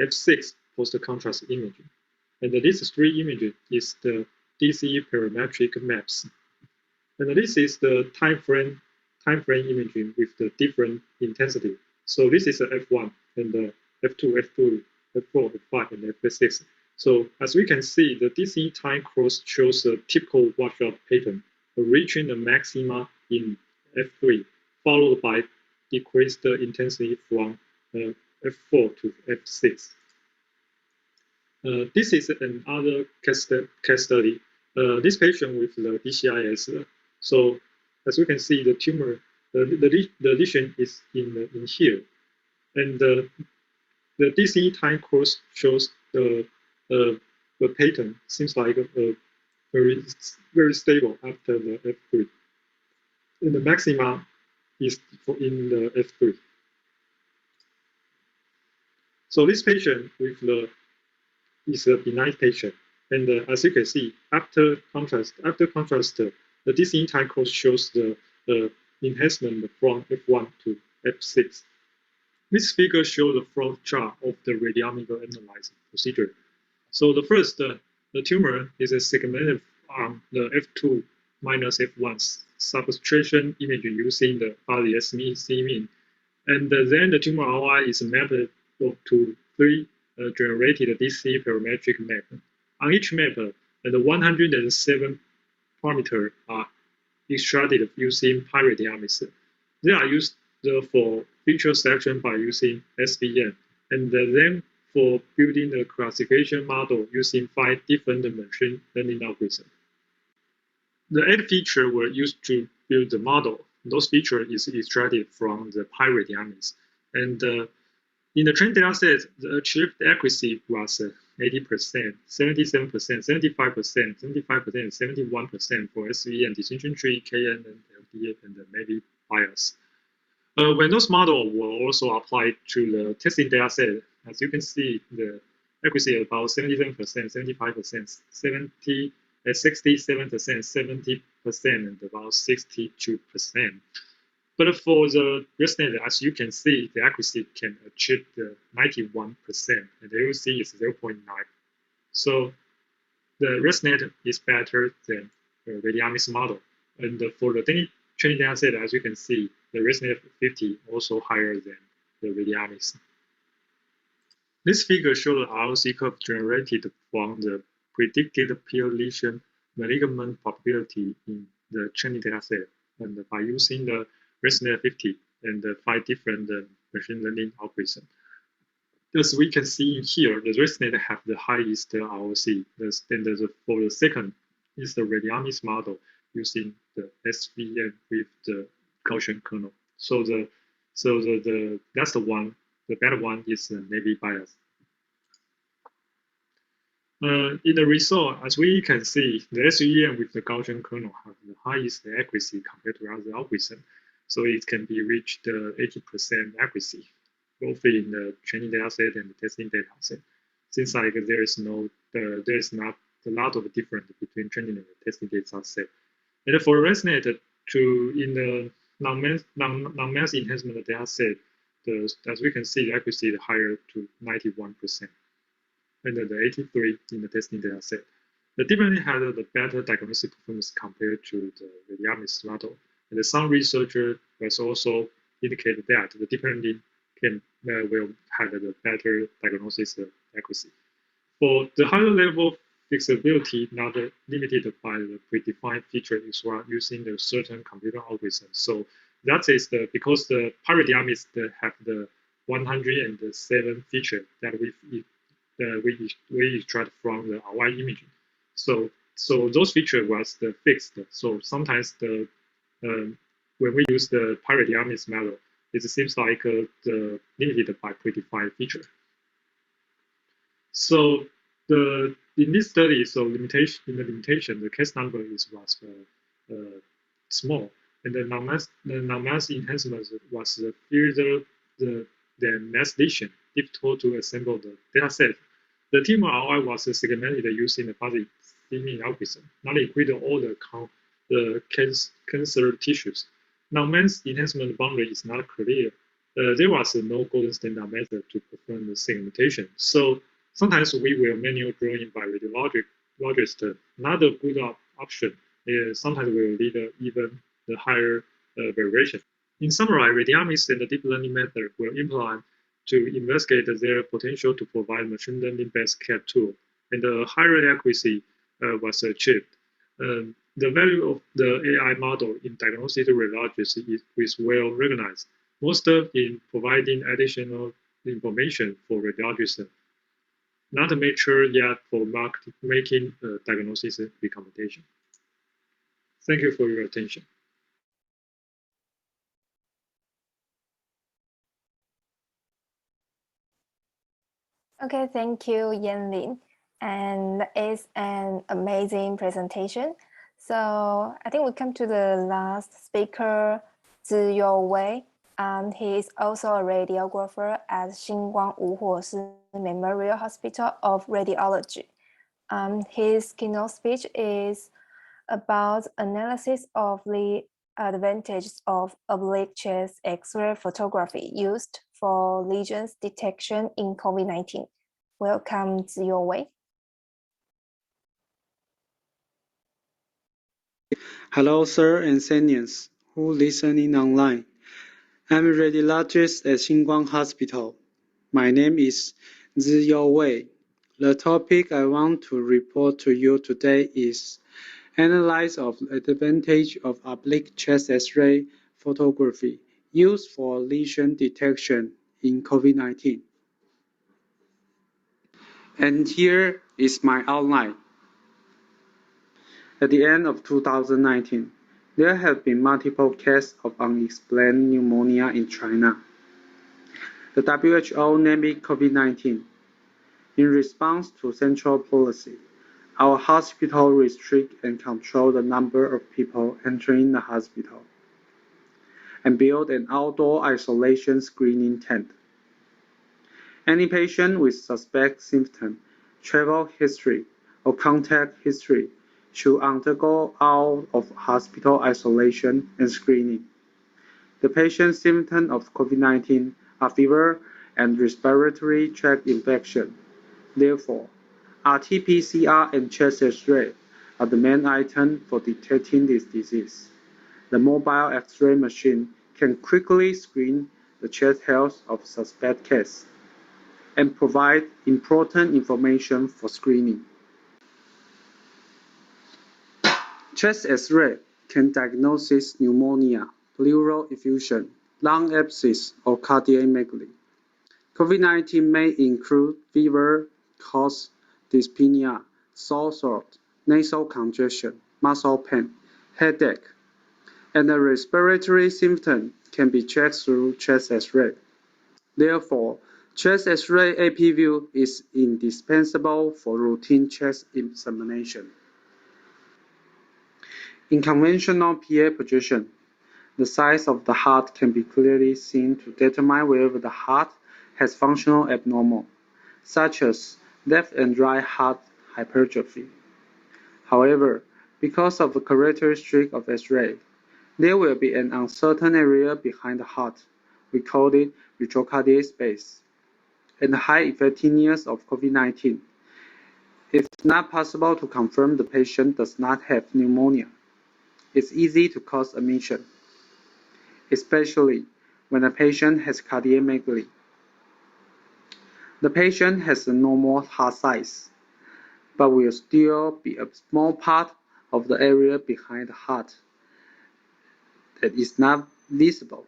F6 post-contrast image. And these 3 images is the DCE parametric maps. And this is the time frame imaging with the different intensity. So this is the F1 and the F2, F2, F4, F5, and F6. So as we can see, the DCE time course shows a typical washout pattern, reaching the maxima in F3, followed by decreased intensity from F4 to F6. This is another case study. This patient with the DCIS. So as you can see, the tumor, the lesion is in here, and the DCE time course shows the pattern seems like very stable after the F3, and the maxima is in the F3. So this patient with the is a benign patient, and as you can see, after contrast, the DCE time course shows the enhancement from F1 to F6. This figure shows the flow chart of the radiomical analysis procedure. So the first, the tumor is segmented on the F2 minus F1 subtraction image using the fuzzy C-mean, and then the tumor ROI is mapped to 3 generated DCE parametric map. On each map, the 107 parameters are extracted using Radiomics. They are used for feature selection by using SVM, and then for building the classification model using 5 different machine learning algorithms. The 8 features were used to build the model. Those features is extracted from the Radiomics. And in the training data set, the achieved accuracy was 80%, 77%, 75%, 75%, and 71% for SVM, decision tree, KN, and LDF, and maybe bias. When those models were also applied to the testing data set, as you can see, the accuracy is about 77%, 75%, 67%, 70%, and about 62%. But for the ResNet, as you can see, the accuracy can achieve the 91%, and the AUC is 0.9. So the ResNet is better than the Radiomics model. And for the training data set, as you can see, the ResNet 50 also higher than the Radiomics. This figure shows the ROC curve generated from the predicted pure lesion malignant probability in the training data set, and by using the ResNet 50 and the 5 different machine learning algorithms. As we can see in here, the ResNet have the highest ROC. For the second is the Radiomics model using the SVM with the Gaussian kernel. So that's the one. The better one is maybe bias. In the result, as we can see, the SEM with the Gaussian kernel have the highest accuracy compared to other algorithms. So it can be reached 80% accuracy, both in the training data set and the testing data set. Since like there is not a lot of difference between training and the testing data set. And for ResNet in the non-mass enhancement data set, as we can see, the accuracy is higher to 91%. And the 83 in the testing data set. The definitely had the better diagnostic performance compared to the Radiomics model. And some researcher has also indicated that the deep learning will have the better diagnosis accuracy. For the higher level fixability, not limited by the predefined feature is using the certain computer algorithm. So that is because the Radiomics have the 107 feature that we extract from the RY imaging. So those features was the fixed. So sometimes when we use the Radiomics model, it seems like the limited by predefined feature. So in this study, limitation, the case number was small, and the non-mass enhancement was further than mass lesion, difficult to assemble the data set. The TAMRT was segmented using the fuzzy steaming algorithm, not including all the cancer tissues. Non-mass enhancement boundary is not clear. There was no golden standard method to perform the segmentation. So sometimes we will manual drawing by radiologist, not a good option. Sometimes will lead even the higher variation. In summary, Radiomics and the deep learning method will implement to investigate their potential to provide machine learning-based CAD tool, and the higher accuracy was achieved. The value of the AI model in diagnostic radiology is well recognized, most in providing additional information for radiologists, not mature yet for making diagnosis recommendation. Thank you for your attention. Okay, thank you, Yan-Lin. And it's an amazing presentation. So I think we come to the last speaker, Zuoying. He is also a radiographer at Xinguang Wuhuoshi Memorial Hospital of Radiology. His keynote speech is about analysis of the advantages of oblique chest X-ray photography used for lesions detection in COVID-19. Welcome to your way. Hello, sir and seniors who listening online. I'm a radiologist at Xinguang Hospital. My name is Zuoying. The topic I want to report to you today is analysis of the advantage of oblique chest X-ray photography used for lesion detection in COVID-19. And here is my outline. At the end of 2019, there have been multiple cases of unexplained pneumonia in China. The WHO named it COVID-19. In response to central policy, our hospital restrict and control the number of people entering the hospital and build an outdoor isolation screening tent. Any patient with suspect symptom, travel history, or contact history should undergo out of hospital isolation and screening. The patient's symptoms of COVID-19 are fever and respiratory tract infection. Therefore, RT-PCR and chest X-ray are the main item for detecting this disease. The mobile X-ray machine can quickly screen the chest health of suspect case and provide important information for screening. Chest X-ray can diagnose pneumonia, pleural effusion, lung abscess, or cardiomegaly. COVID-19 may include fever, cough, dyspnea, sore throat, nasal congestion, muscle pain, headache, and the respiratory symptom can be checked through chest X-ray. Therefore, Chest X-ray AP view is indispensable for routine chest examination. In conventional PA position, the size of the heart can be clearly seen to determine whether the heart has functional abnormal, such as left and right heart hypertrophy. However, because of the characteristic of X-ray, there will be an uncertain area behind the heart. We call it retrocardiac space. And the high effectiveness of COVID-19. It's not possible to confirm the patient does not have pneumonia. It's easy to cause admission, especially when a patient has cardiomegaly. The patient has a normal heart size, but will still be a small part of the area behind the heart that is not visible.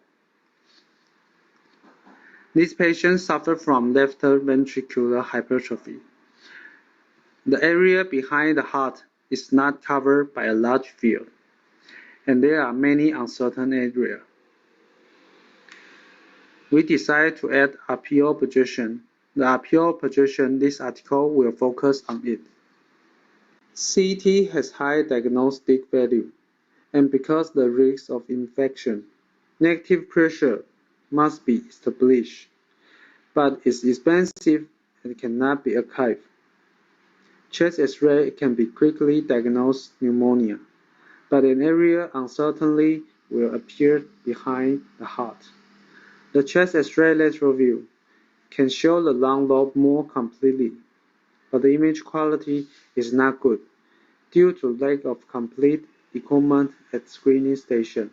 These patients suffer from left ventricular hypertrophy. The area behind the heart is not covered by a large field, and there are many uncertain areas. We decided to add RPO projection. The RPO projection, this article will focus on it. CT has high diagnostic value, and because the risk of infection, negative pressure must be established, but it's expensive and cannot be archived. Chest X-ray can be quickly diagnose pneumonia, but an area uncertainly will appear behind the heart. The chest X-ray lateral view can show the lung lobe more completely, but the image quality is not good due to lack of complete equipment at screening station,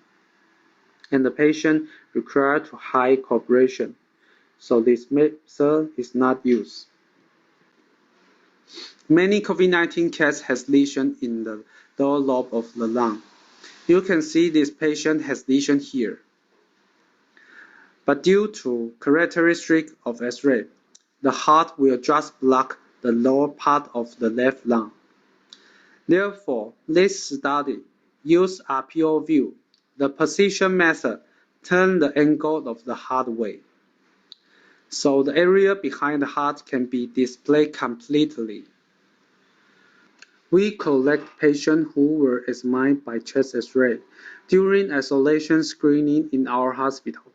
and the patient required high cooperation, so this method is not used. Many COVID-19 cases has lesion in the lower lobe of the lung. You can see this patient has lesion here. But due to characteristic of X-ray, the heart will just block the lower part of the left lung. Therefore, this study used RPO view, the position method, turn the angle of the heart away. So the area behind the heart can be displayed completely. We collect patients who were examined by chest X-ray during isolation screening in our hospital,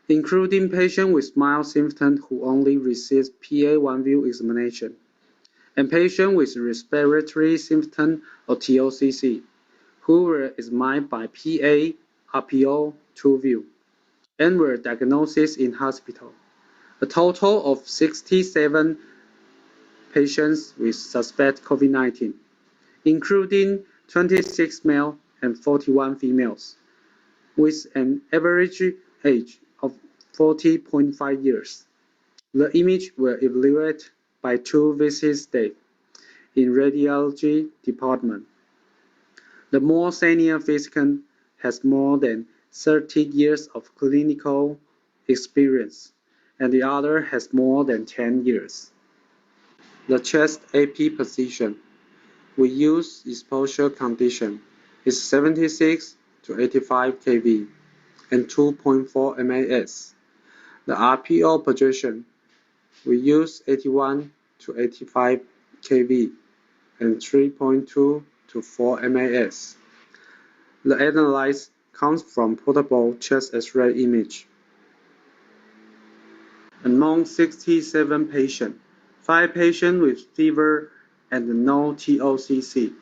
including patients with mild symptoms who only received PA1 view examination, and patients with respiratory symptoms or TOCC, who were examined by PA RPO 2 view, and were diagnosed in hospital. A total of 67 patients with suspect COVID-19. Including 26 male and 41 females, with an average age of 40.5 years. The image were evaluated by 2 visit staff in radiology department. The more senior physician has more than 30 years of clinical experience, and the other has more than 10 years. The chest AP position. We use exposure condition is 76 to 85 kV and 2.4 MAS. The RPO projection, we use 81 to 85 kV and 3.2 to 4 MAS. The analysis comes from portable chest X-ray image. Among 67 patients, 5 patients with fever and no TOCC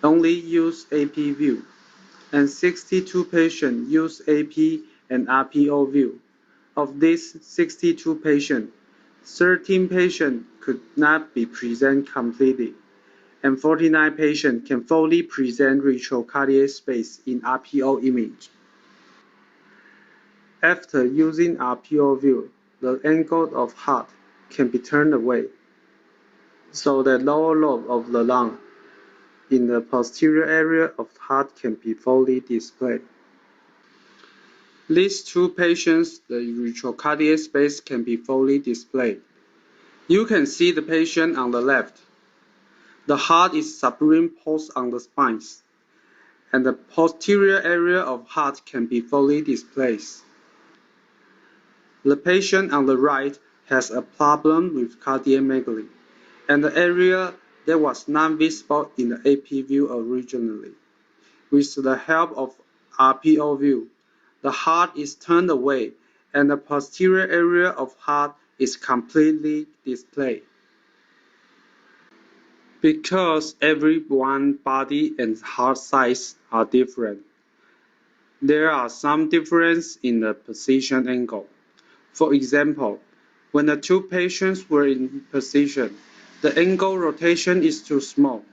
only use AP view, and 62 patients use AP and RPO view. Of these 62 patients, 13 patients could not be present completely, and 49 patients can fully present retrocardiac space in RPO image. After using RPO view, the angle of heart can be turned away, so the lower lobe of the lung in the posterior area of heart can be fully displayed. These 2 patients, the retrocardiac space can be fully displayed. You can see the patient on the left. The heart is superimposed on the spines, and the posterior area of heart can be fully displayed. The patient on the right has a problem with cardiomegaly, and the area that was non-visible in the AP view originally. With the help of RPO view, the heart is turned away and the posterior area of heart is completely displayed. Because everyone's body and heart size are different, there are some differences in the position angle. For example, when the two patients were in position, the angle rotation is too small,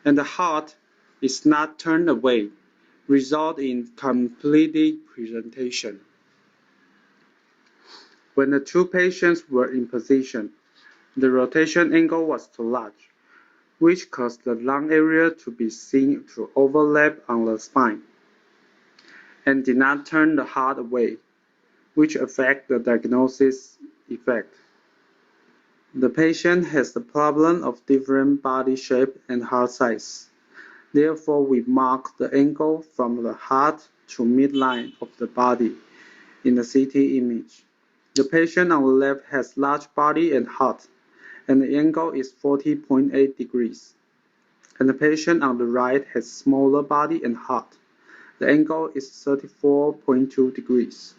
and the heart is not turned away, result in complete presentation. When the two patients were in position, the rotation angle was too large, which caused the lung area to be seen to overlap on the spine, and did not turn the heart away, which affect the diagnosis effect. The patient has the problem of different body shape and heart size. Therefore, we mark the angle from the heart to midline of the body in the CT image. The patient on the left has large body and heart, and the angle is 40.8 degrees. And the patient on the right has smaller body and heart. The angle is 34.2 degrees.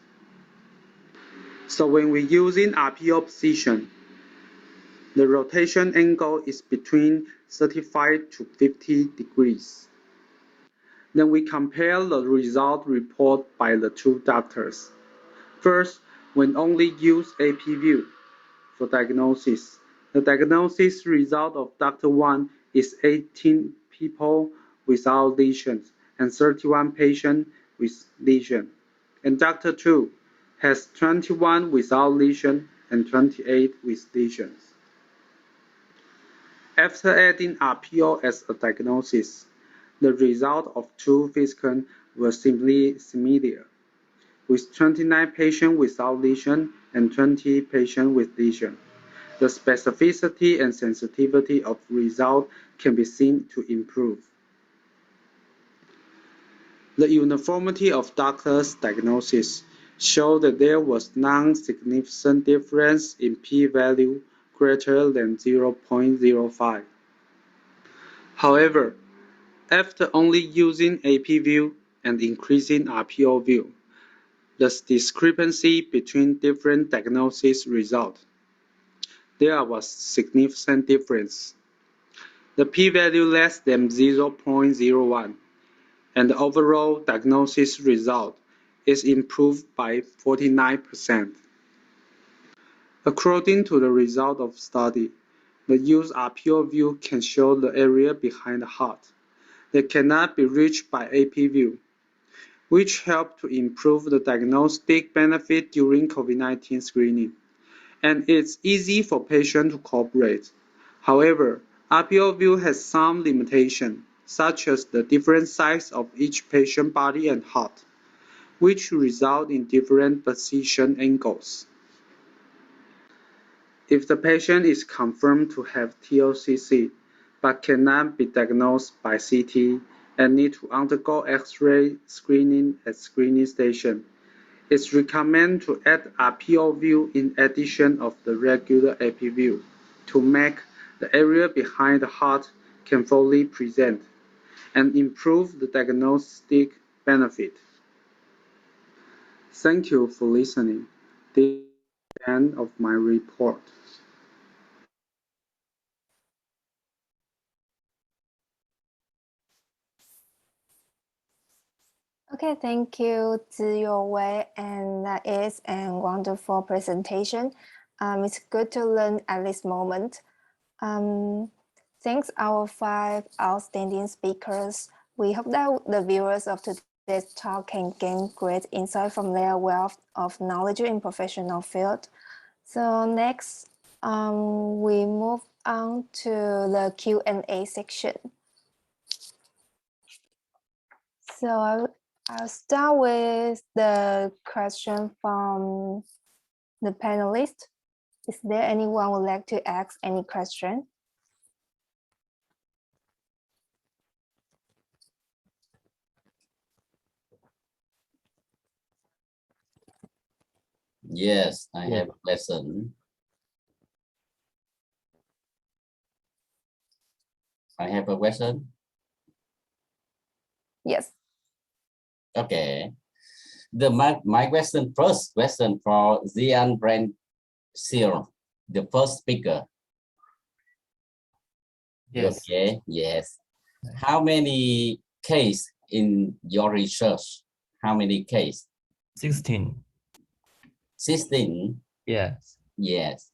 So when we're using RPO position, the rotation angle is between 35 to 50 degrees. Then we compare the result report by the two doctors. First, when only use AP view for diagnosis, the diagnosis result of Dr. 1 is 18 people without lesions and 31 patients with lesion. And Dr. 2 has 21 without lesion and 28 with lesions. After adding RPO as a diagnosis, the result of two physicians were simply similar, with 29 patients without lesion and 20 patients with lesion. The specificity and sensitivity of result can be seen to improve. The uniformity of doctors' diagnosis showed that there was non-significant difference in p-value greater than 0.05. However, after only using AP view and increasing RPO view, the discrepancy between different diagnosis results, there was significant difference. The p-value less than 0.01, and the overall diagnosis result is improved by 49%. According to the result of study, the used RPO view can show the area behind the heart that cannot be reached by AP view, which help to improve the diagnostic benefit during COVID-19 screening. And it's easy for patients to cooperate. However, RPO view has some limitations, such as the different size of each patient body and heart, which result in different position angles. If the patient is confirmed to have TOCC, but cannot be diagnosed by CT and need to undergo X-ray screening at screening station, it's recommended to add RPO view in addition of the regular AP view to make the area behind the heart can fully present and improve the diagnostic benefit. Thank you for listening. This is the end of my report. Okay, thank you, Zuoying, and that is a wonderful presentation. It's good to learn at this moment. Thanks our 5 outstanding speakers. We hope that the viewers of today's talk can gain great insight from their wealth of knowledge in professional field. So next, we move on to the Q&A section. So I'll start with the question from the panelists. Is there anyone who would like to ask any question? Yes, I have a question. I have a question. Yes. Okay. My question, first question for Jian-Ren Ciou, the first speaker. Yes. Okay. Yes. How many cases in your research? How many cases? 16. 16. Yes. Yes.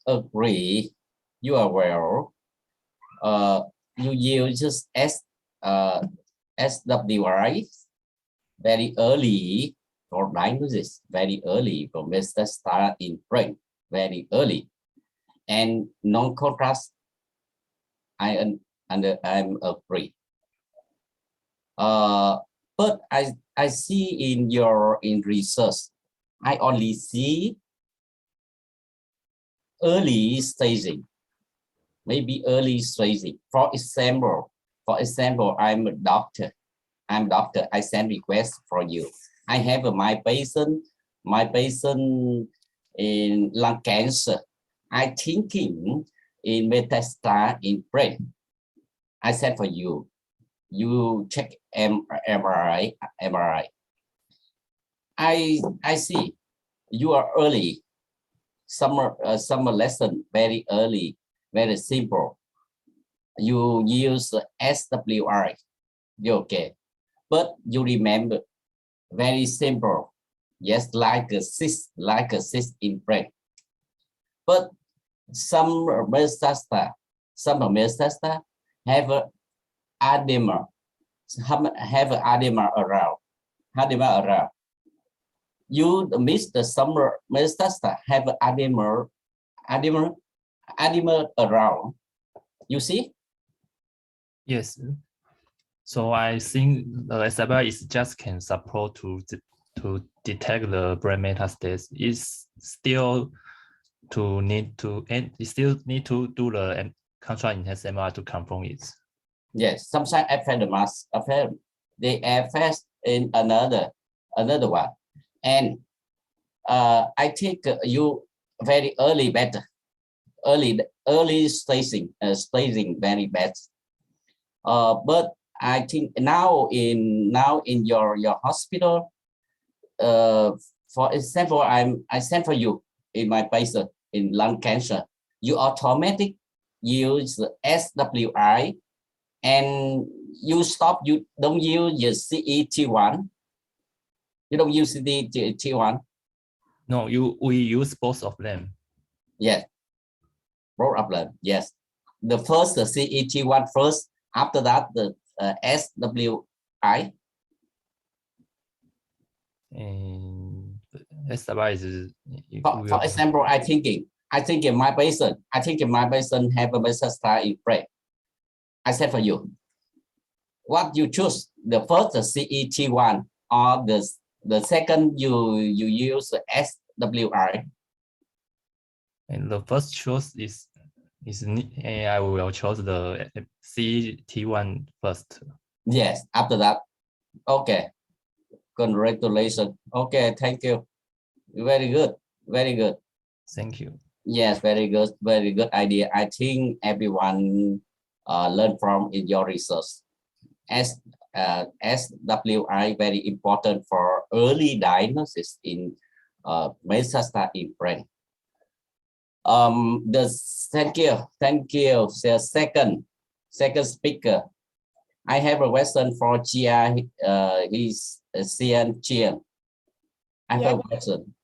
Agree. You are well. You use SWI very early for diagnosis, very early for metastasis in brain, very early, and non-contrast. I'm agree. But I see in your research, I only see early staging, maybe early staging. For example, I'm a doctor. I send request for you. I have my patient in lung cancer. I thinking in metastasis in brain. I send for you. You check MRI. I see you are early. Summer lesson very early, very simple. You use SWI. Okay, but you remember very simple. Yes, like a cyst in brain. But some metastases have edema, edema around. You miss the summer metastases have edema around. You see? Yes. So I think the SWI is just can support to detect the brain metastasis. It's still need to do the contrast enhanced MRI to confirm it. Yes, sometimes affect the mass affect they affect in another one. And I think you very early better. Early staging very bad. But I think now in your hospital, for example, I send for you in my patient in lung cancer. You automatic use SWI, and you stop. You don't use your CET1. You don't use CET1. No, we use both of them. Yes, both of them. Yes, the first the CET1 first. After that, the SWI. And SWI is. For example, I think my patient have a metastasis in brain. I said for you, what you choose, the first the CET1 or the second you use the SWI. And the first choice is I will choose the CET1 first. Yes, after that. Okay. Congratulations. Okay, thank you. Very good. Very good. Thank you. Yes, very good idea. I think everyone learn from in your research. SWI very important for early diagnosis in metastasis in brain. Thank you. The second speaker. I have a question for Chia-Hsien Chien. I have a question.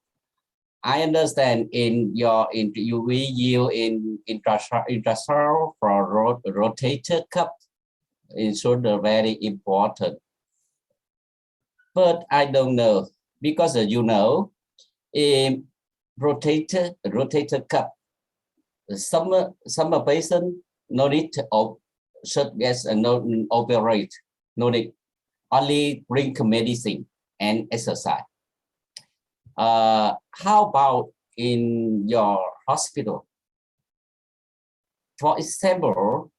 I understand in your we use in ultrasound for rotator cuff is very important. But I don't know because in rotator cuff, some patient no need to should get no operate, no need, only drink medicine and exercise. How about in your hospital? For example,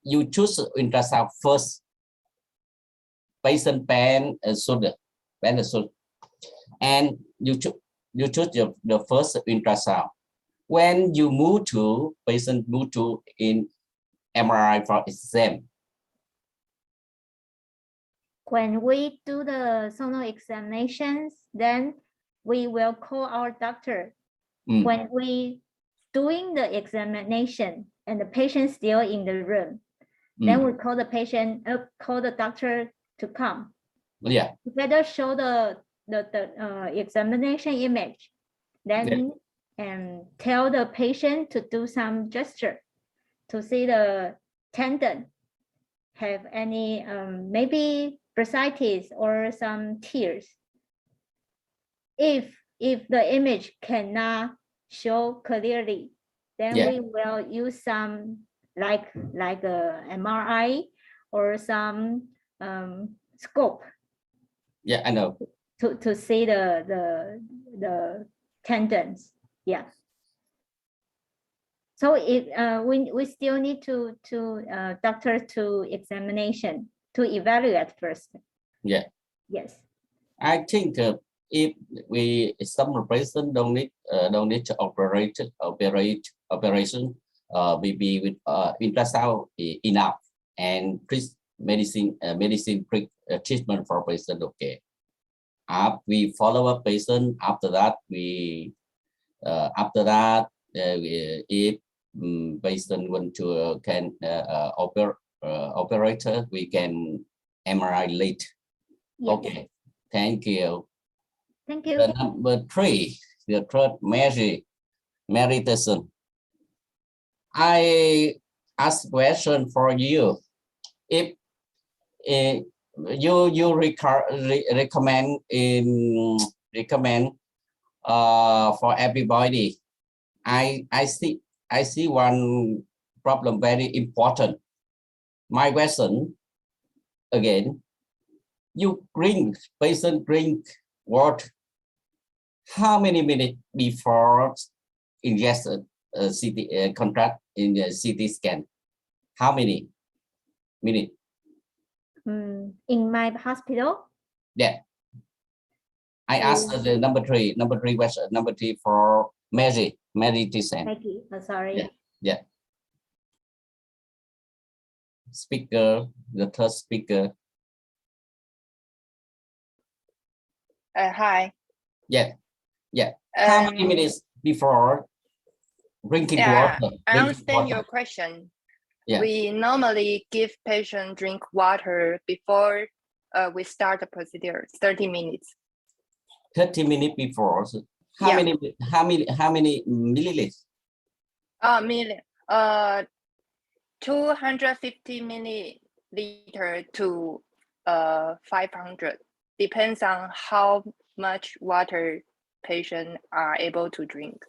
you choose ultrasound first, patient bend shoulder, and you choose the first ultrasound. When you move to patient move to in MRI for exam. When we do the sonal examinations, then we will call our doctor. When we doing the examination and the patient still in the room, then we call the patient, call the doctor to come. Yeah. Together show the examination image, then and tell the patient to do some gesture to see the tendon have any maybe bursitis or some tears. If the image cannot show clearly, then we will use some like a MRI or some scope. Yeah, I know. To see the tendons. Yeah. So we still need to doctor to examination to evaluate first. Yeah. Yes. I think if some patient don't need to operation, maybe with ultrasound enough, and medicine treatment for patient. Okay. We follow up patient. After that, if patient want to can operator, we can MRI late. Yes. Okay, thank you. Thank you. The number 3, the third Maggie Tseng. I ask question for you. If you recommend for everybody, I see one problem very important. My question again, patient drink water. How many minutes before ingested CT contract in the CT scan? How many minutes? In my hospital? Yeah. I asked the number 3 question, number 3 for Maggie Tseng. Maggie, sorry. Yeah. Speaker, the third speaker. Hi. Yeah. How many minutes before drinking water? I understand your question. Yeah. We normally give patient drink water before we start the procedure, 30 minutes. 30 minutes before. So how many milliliters? 250 milliliter to 500. Depends on how much water patients are able to drink.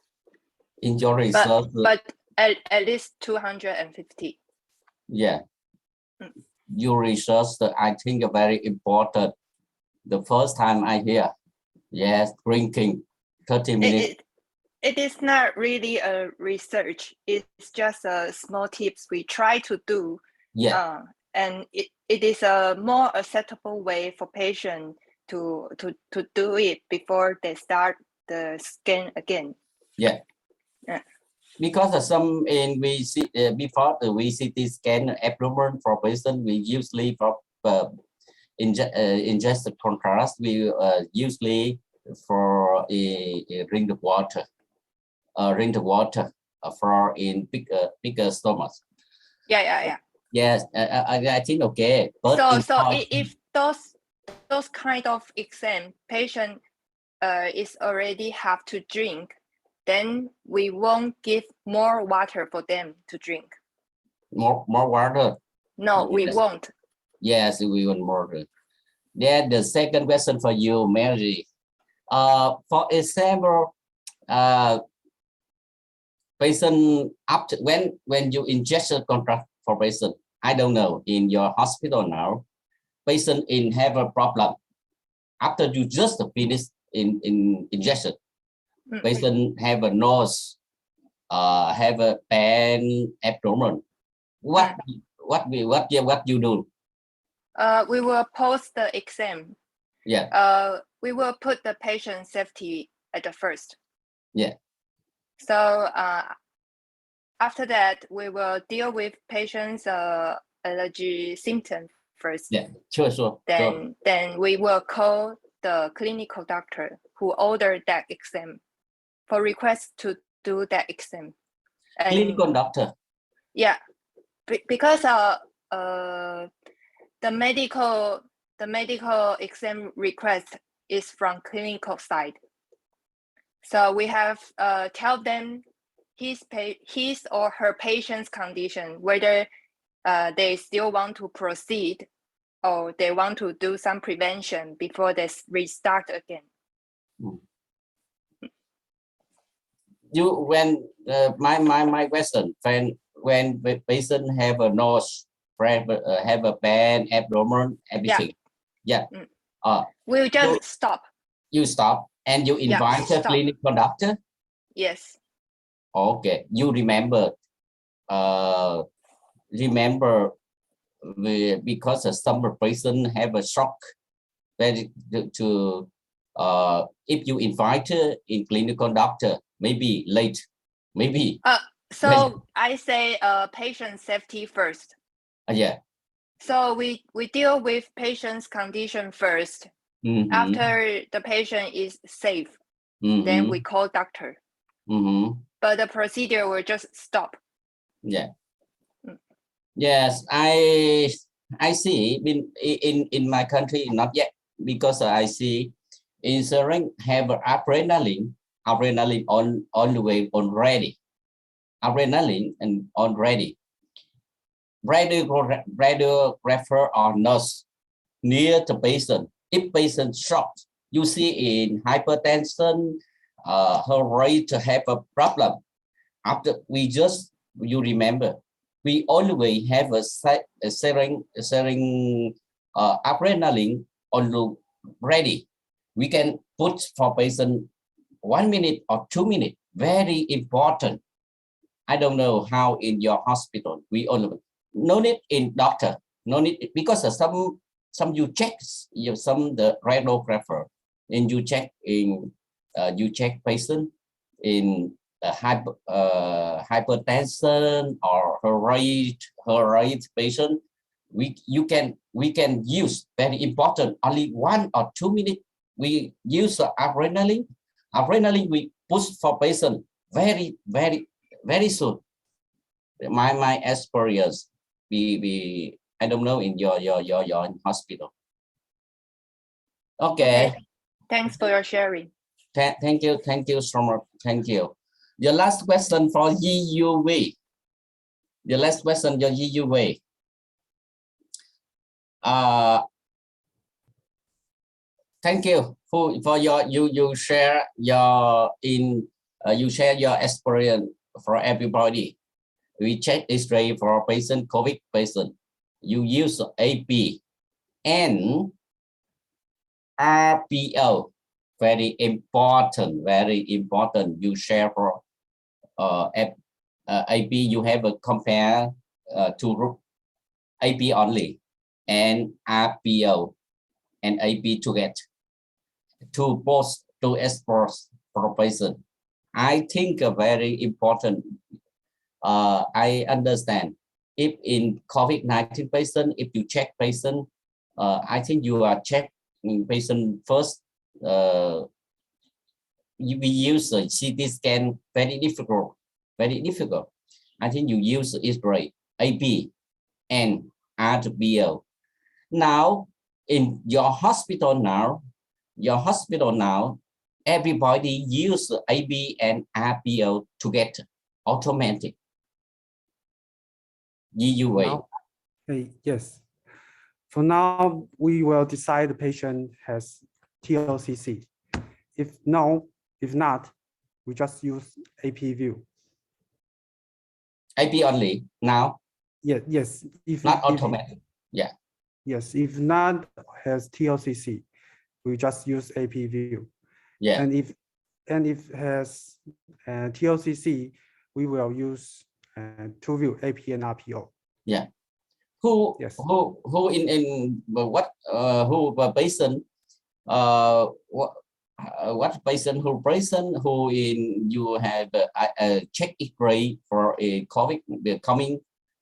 In your research, but at least 250. Yeah. Your research, I think, are very important. The first time I hear, yes, drinking 30 minutes. It is not really a research. It's just a small tips we try to do. Yeah. And it is a more acceptable way for patients to do it before they start the scan again. Yeah. Because some in we see before the VCT scan abdomen for patient, we usually for ingested contrast, we usually for drink the water for in bigger stomachs. Yeah. Yes, I think okay. But if those kind of exam patient is already have to drink, then we won't give more water for them to drink. More water? No, we won't. Yes, we want more. Then the second question for you, Mary. For example, patient after when you inject a contract for patient, I don't know, in your hospital now, patient have a problem after you just finish in injection. Patient have a nose, have a pain abdomen. What you do? We will post the exam. Yeah. we will put the patient safety at the first. Yeah. So after that, we will deal with patients' allergy symptoms first. Yeah, sure. Then we will call the clinical doctor who ordered that exam for request to do that exam. And, clinical doctor. Yeah, because the medical exam request is from clinical side. So we have tell them his or her patient's condition, whether they still want to proceed or they want to do some prevention before they restart again. My question, when the patient have a nose, have a pain, abdomen, everything. Yeah. We'll just stop. You stop and you invite a clinical doctor? Yes. Okay. You remember because some person have a shock if you invite in clinical doctor, maybe late, maybe. So I say patient safety first. Yeah. So we deal with patient's condition first. Mm-hmm. After the patient is safe, then we call doctor. But the procedure will just stop. Yeah. Yes, I see. In my country, not yet, because I see insurance have adrenaline on the way already. Adrenaline and already. Radiographer or nurse near the patient. If patient shocked, you see in hypertension, her rate have a problem. After you remember, we always have a sharing adrenaline on the ready. We can put for patient 1 minute or 2 minutes. Very important. I don't know how in your hospital we only no need in doctor, no need because some you check the radiographer and you check patient in hypertension or her rate patient. We can use very important only 1 or 2 minutes. We use adrenaline. Adrenaline we push for patient very soon. My experience. I don't know in your hospital. Okay. Thanks for your sharing. Thank you so much. Thank you. Your last question for EUV. The last question, your EUV. Thank you for your you share your experience for everybody. We check X-ray for patient COVID patient. You use AP and RPO. Very important. You share for AP. You have a compare to AP only and RPO and AP together to post to export for patient. I think very important. I understand if in COVID-19 patient, if you check patient, I think you are checking patient first. We use a CT scan, very difficult. I think you use X-ray, AP, and RPO. Now, in your hospital now, everybody use AP and RPO together, automatic. EUA. Yes. For now, we will decide the patient has TOCC. If not, we just use AP view. AP only now? Yes. If not automatic. Yeah. Yes, if not has TOCC, we just use AP view. Yeah. And if has TOCC, we will use two view, AP and RPO. Yeah. Who in what who patient what patient who in you have check X-ray for a COVID coming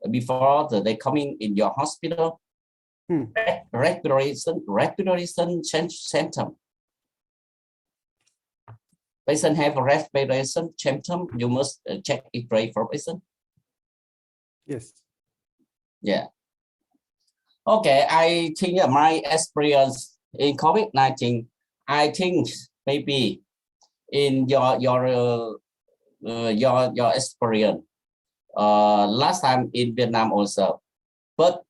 before they coming in your hospital? Respiration symptom. Patient have a respiration symptom, you must check X-ray for patient. Yes. Yeah. Okay, I think my experience in COVID-19, I think maybe in your experience last time in Vietnam also, but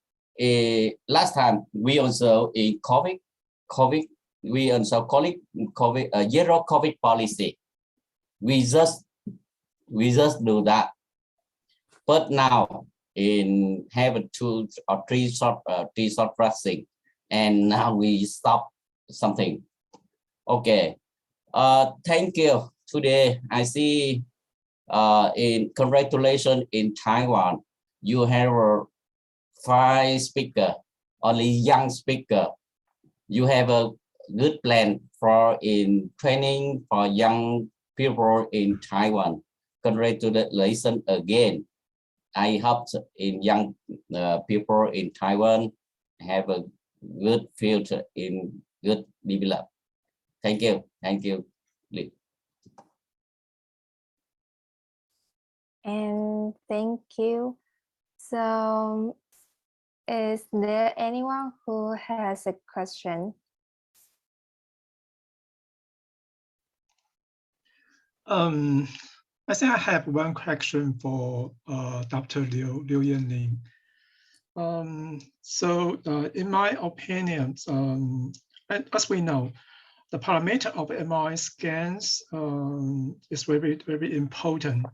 last time we also in COVID we also call it COVID zero COVID policy. We just do that, but now in have 2 or 3 short vaccine, and now we stop something. Okay, thank you. Today I see in congratulations in Taiwan, you have 5 speakers, only young speaker. You have a good plan for in training for young people in Taiwan. Congratulations again. I hope in young people in Taiwan have a good future in good develop. Thank you. Thank you. And thank you. So is there anyone who has a question? I think I have one question for Dr. Liu Yan-Lin. In my opinion, as we know, the parameter of MRI scans is very important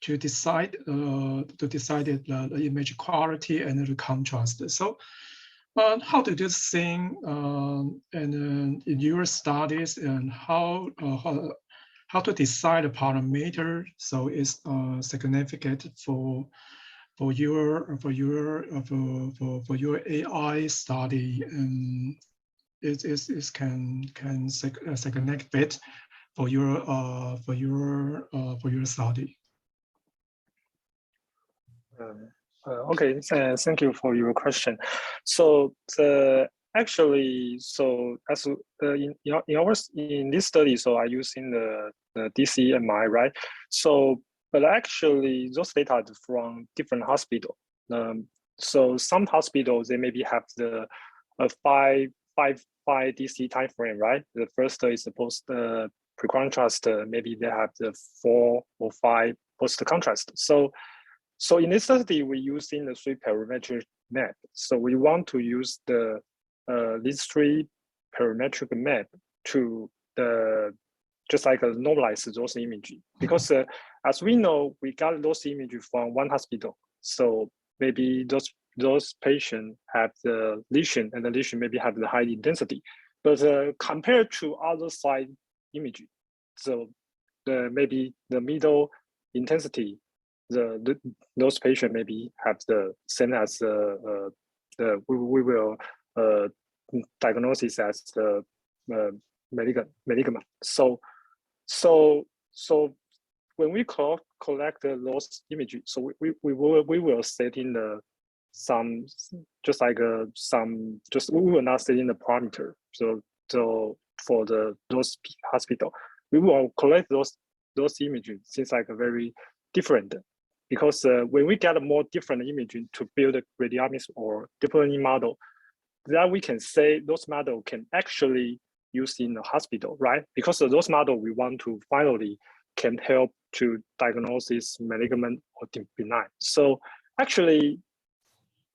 to decide the image quality and the contrast. So, how do you think in your studies, and how to decide a parameter so it's significant for your AI study, and it can significant for your study? Okay, thank you for your question. So actually, so as in this study, so I using the DCE-MRI, right? So, but actually, those data are from different hospitals. So some hospitals they maybe have the 5 DC time frame, right? The first is supposed pre-contrast. Maybe they have the 4 or 5 post-contrast. So in this study, we're using the 3 parametric map. So we want to use these 3 parametric map to just like normalize those images, because as we know, we got those images from one hospital. So maybe those patients have the lesion, and the lesion maybe have the high intensity, but compared to other side images, so maybe the middle intensity, those patients maybe have the same as we will diagnosis as the malignant. So when we collect those images, so we will set in we will not set in the parameter. So for those hospital, we will collect those images since like a very different, because when we get a more different imaging to build a radiomics or deep learning model, that we can say those model can actually use in the hospital, right? Because of those model we want to finally can help to diagnose this malignant or benign. So actually,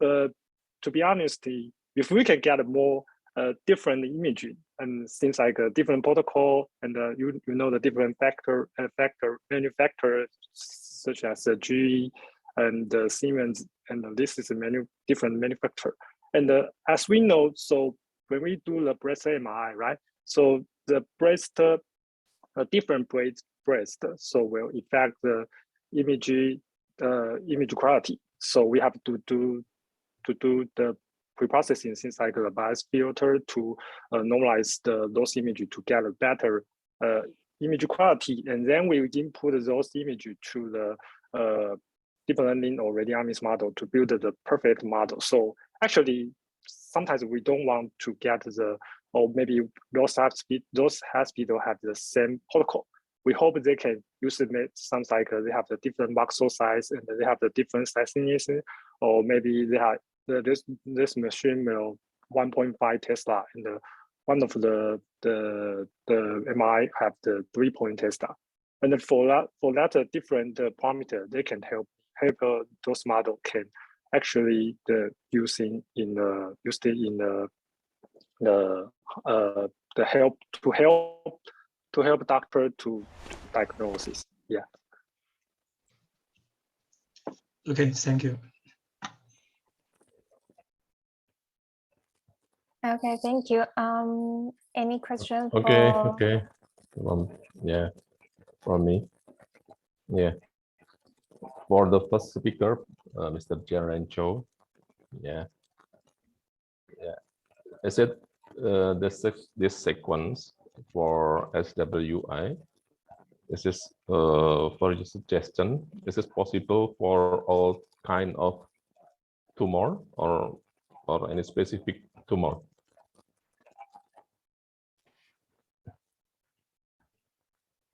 to be honest, if we can get a more different imaging, and things like a different protocol, and you know the different manufacturers such as the GE and Siemens, and this is a different manufacturer. And as we know, so when we do the breast MRI, right? So the breast, different breast, so will affect the image quality. So we have to do the pre-processing things like the bias filter to normalize those images to get a better image quality, and then we input those images to the deep learning or radiomics model to build the perfect model. So actually, sometimes we don't want to get or maybe those hospitals have the same protocol. We hope they can use some cycle. They have the different voxel size and they have the different sizes, or maybe they have this machine will 1.5 Tesla, and one of the MRI have the 3 Tesla. And for that different parameter, they can help those model can actually used in the help to help doctor to diagnosis. Yeah. Okay, thank you. Okay, thank you. Any questions? Okay. Yeah, from me. Yeah. For the first speaker, Mr. Jian-Ren Ciou. Yeah. Is it this sequence for SWI? Is this for your suggestion? Is this possible for all kind of tumor or any specific tumor?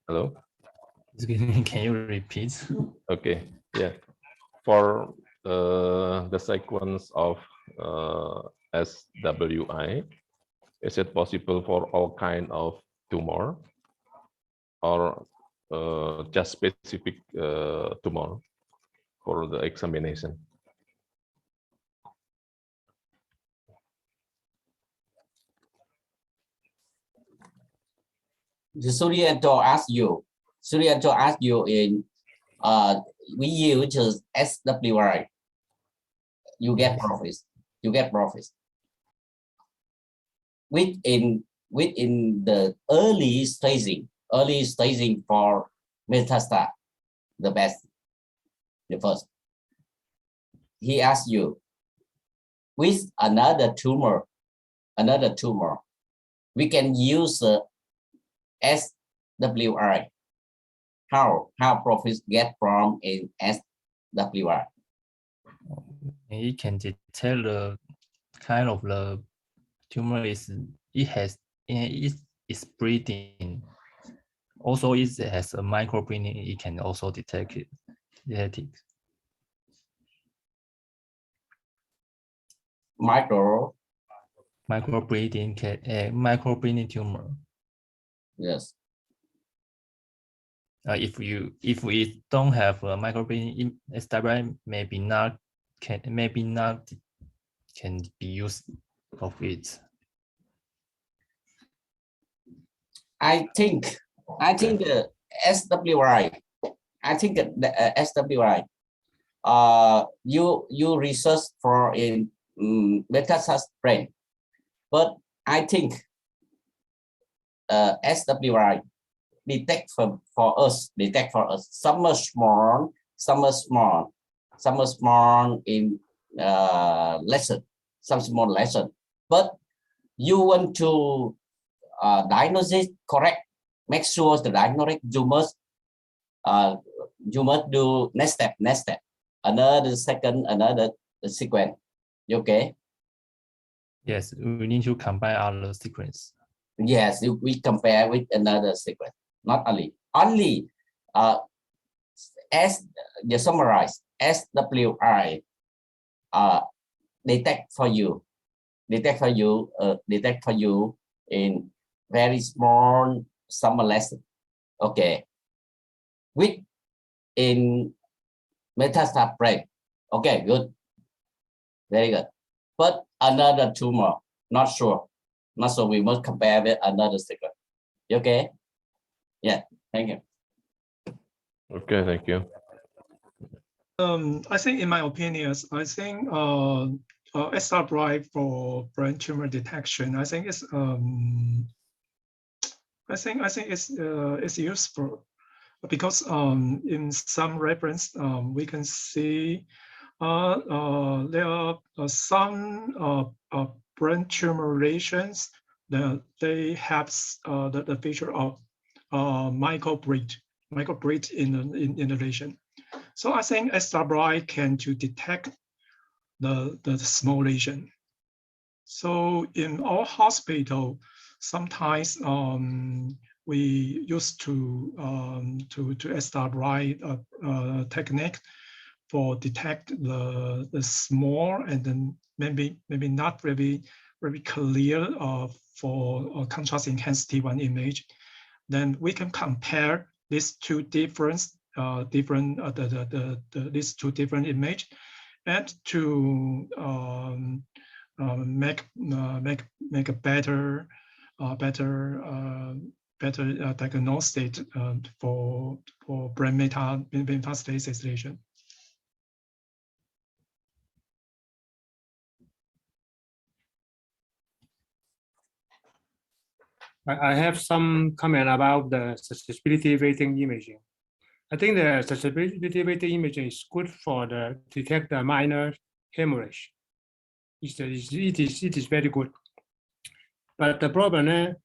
Hello? Can you repeat? Okay, yeah. For the sequence of SWI, is it possible for all kind of tumor or just specific tumor for the examination? Suryanto asked you in we use SWI. You get profits. Within the early staging for metastasis, the first. He asked you with another tumor, we can use SWI. How profits get from in SWI? It can detect the kind of the tumor is breeding. Also, it has a microbreeding. It can also detect it. Microbreeding tumor. Yes. If we don't have a microbreeding, SWI maybe not can be used of it. I think the SWI. I think the SWI. You research for in metastasis brain, but I think SWI detect for us. Some are small in lesson, some small lesson. But you want to diagnosis correct, make sure the diagnostic you must do next step, another sequence. Okay. Yes, we need to combine other sequence. Yes, we compare with another sequence. Not only as the summarize SWI detect for you in very small summer lesson. Okay, with in metastasis brain. Okay, good, very good. But another tumor, not sure. We must compare with another sequence. Okay. Yeah, thank you. Okay, thank you. I think, in my opinion, I think SWI for brain tumor detection, I think it's useful because in some reference we can see there are some brain tumor lesions that they have the feature of microbreed in the lesion. So I think MR-SWI can to detect the small lesion. So in our hospital, sometimes we used to MR-SWI technique for detect the small and then maybe not very clear for contrast enhanced T1 image. Then we can compare these two different these two different image and to make a better diagnostic for brain metastasis lesion. I have some comment about the susceptibility weighting imaging. I think the susceptibility weighting imaging is good for detect the minor hemorrhage. It is very good. But the problem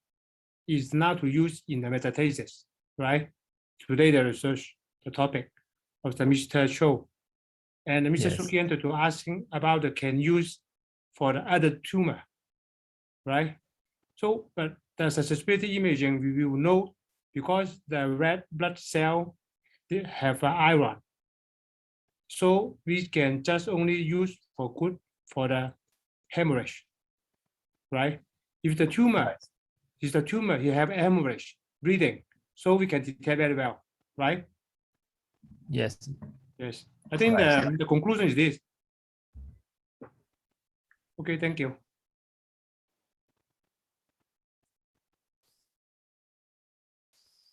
is not to use in the metastasis, right? Today the research, the topic of the Mr. Ciou. And Mr. Ciou came to asking about the can use for the other tumor, right? So, but the susceptibility imaging, we will know because the red blood cell they have iron. So we can just only use for good for the hemorrhage, right? If the tumor is the tumor, you have hemorrhage, bleeding, so we can detect very well, right? Yes. Yes. I think the conclusion is this. Okay, thank you.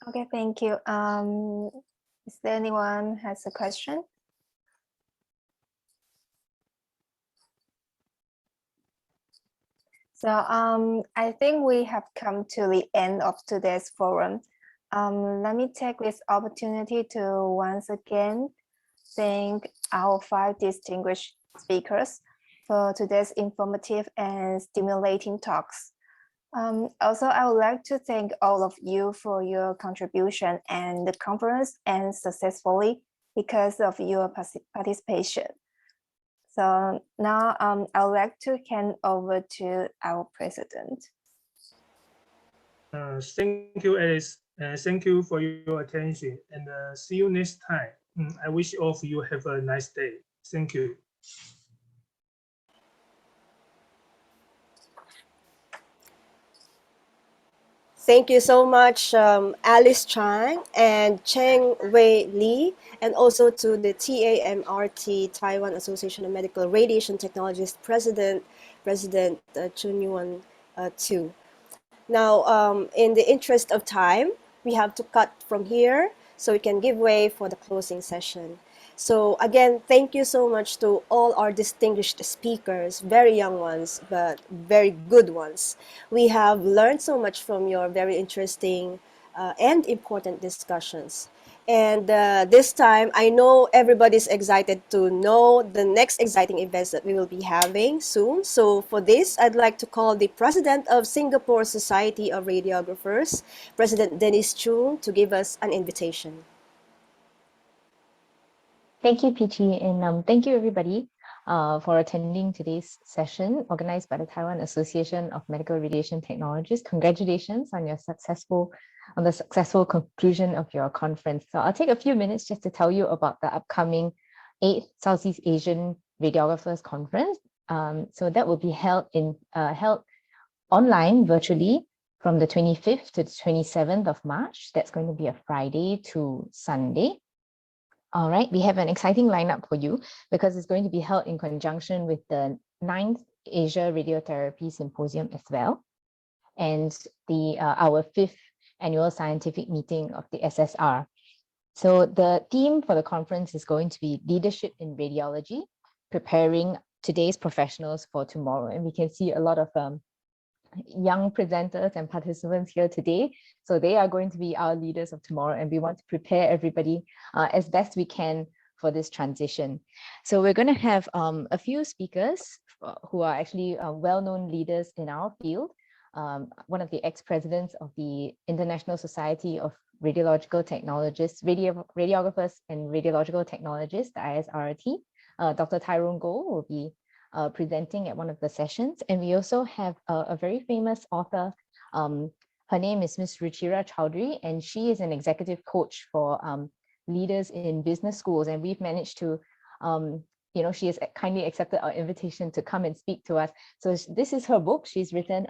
Okay, thank you. Is there anyone has a question? So I think we have come to the end of today's forum. Let me take this opportunity to once again thank our 5 distinguished speakers for today's informative and stimulating talks. Also, I would like to thank all of you for your contribution and the conference and successfully because of your participation. So now I would like to hand over to our president. Thank you, Alice. Thank you for your attention and see you next time. I wish all of you have a nice day. Thank you. Thank you so much, Alice Chang and Cheng Wei Li, and also to the TAMRT, Taiwan Association of Medical Radiation Technologists President Jian-Ren Ciou. Now, in the interest of time, we have to cut from here so we can give way for the closing session. So again, thank you so much to all our distinguished speakers, very young ones, but very good ones. We have learned so much from your very interesting and important discussions. And this time, I know everybody's excited to know the next exciting events that we will be having soon. So for this, I'd like to call the President of Singapore Society of Radiographers, President Dennis Chun, to give us an invitation. Thank you, Peachy, and thank you everybody for attending today's session organized by the Taiwan Association of Medical Radiation Technologists. Congratulations on your successful conclusion of your conference. So I'll take a few minutes just to tell you about the upcoming 8th Southeast Asian Radiographers Conference. So that will be held online virtually from the 25th to the 27th of March. That's going to be a Friday to Sunday. All right, we have an exciting lineup for you because it's going to be held in conjunction with the 9th Asia Radiotherapy Symposium as well, and our 5th annual scientific meeting of the SSR. So the theme for the conference is going to be Leadership in Radiology, Preparing Today's Professionals for Tomorrow. And we can see a lot of young presenters and participants here today. So they are going to be our leaders of tomorrow, and we want to prepare everybody as best we can for this transition. So we're going to have a few speakers who are actually well-known leaders in our field. One of the ex-presidents of the International Society of Radiological Technologists, Radiographers and Radiological Technologists, the ISRT, Dr. Tyrone Goh will be presenting at one of the sessions. And we also have a very famous author. Her name is Ms. Ruchira Chowdhury, and she is an executive coach for leaders in business schools. And we've managed to, she has kindly accepted our invitation to come and speak to us. So this is her book. She's written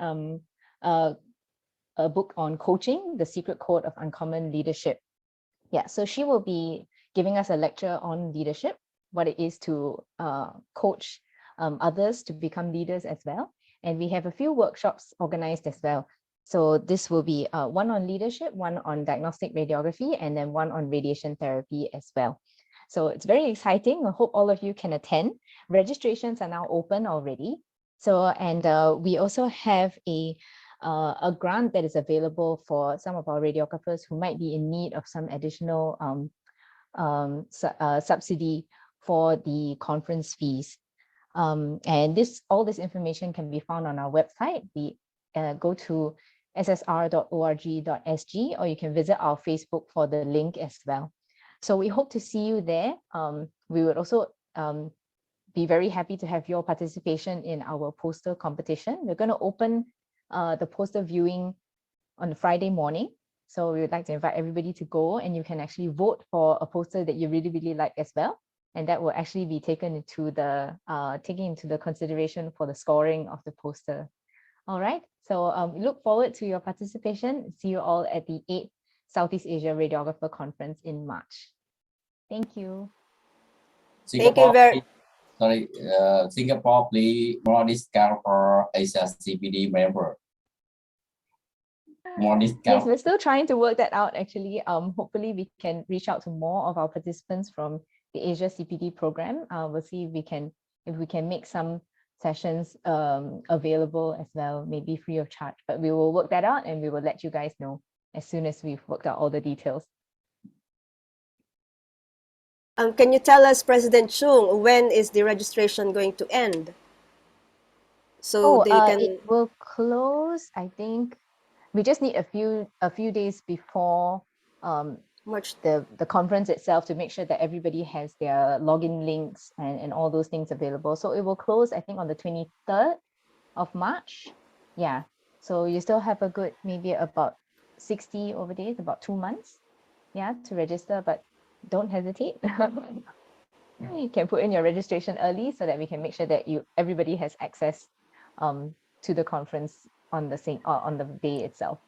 a book on coaching, The Secret Code of Uncommon Leadership. Yeah, so she will be giving us a lecture on leadership, what it is to coach others to become leaders as well. And we have a few workshops organized as well. So this will be one on leadership, one on diagnostic radiography, and then one on radiation therapy as well. So it's very exciting. I hope all of you can attend. Registrations are now open already. So, and we also have a grant that is available for some of our radiographers who might be in need of some additional subsidy for the conference fees. And all this information can be found on our website. We go to ssr.org.sg, or you can visit our Facebook for the link as well. So we hope to see you there. We would also be very happy to have your participation in our poster competition. We're going to open the poster viewing on Friday morning. So we would like to invite everybody to go, and you can actually vote for a poster that you really, really like as well. And that will actually be taken into the consideration for the scoring of the poster. All right, so we look forward to your participation. See you all at the 8th Southeast Asia Radiographer Conference in March. Thank you. Singapore, please, more discount for Asia CPD member. More discount. Yes, we're still trying to work that out actually. Hopefully we can reach out to more of our participants from the Asia CPD program. We'll see if we can make some sessions available as well, maybe free of charge, but we will work that out and we will let you guys know as soon as we've worked out all the details. Can you tell us, President Chung, when is the registration going to end? So it will close, I think. We just need a few days before March the conference itself to make sure that everybody has their login links and all those things available. So it will close, I think, on the 23rd of March. Yeah. So you still have a good, maybe about 60 over days, about 2 months, yeah, to register, but don't hesitate. You can put in your registration early so that we can make sure that everybody has access to the conference on the day itself.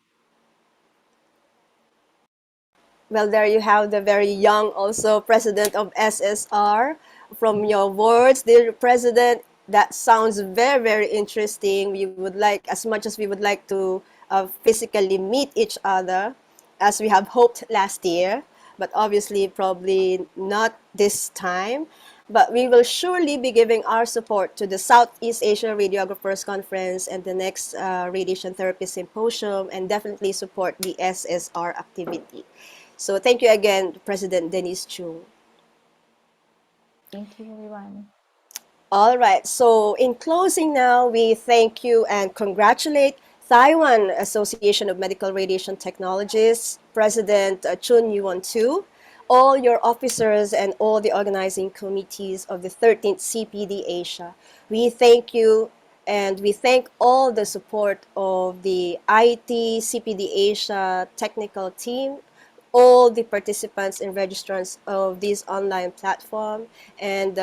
Well, there you have the very young also president of SSR. From your words, dear President, that sounds very, very interesting. We would like, as much as we would like to physically meet each other, as we have hoped last year, but obviously probably not this time. But we will surely be giving our support to the Southeast Asia Radiographers Conference and the next Radiation Therapy Symposium, and definitely support the SSR activity. So thank you again, President Dennis Chiu. Thank you, everyone. All right, so in closing now, we thank you and congratulate Taiwan Association of Medical Radiation Technologists, President Chun Yuan-Tu, all your officers and all the organizing committees of the 13th CPD Asia. We thank you, and we thank all the support of the IT CPD Asia technical team, all the participants and registrants of this online platform, and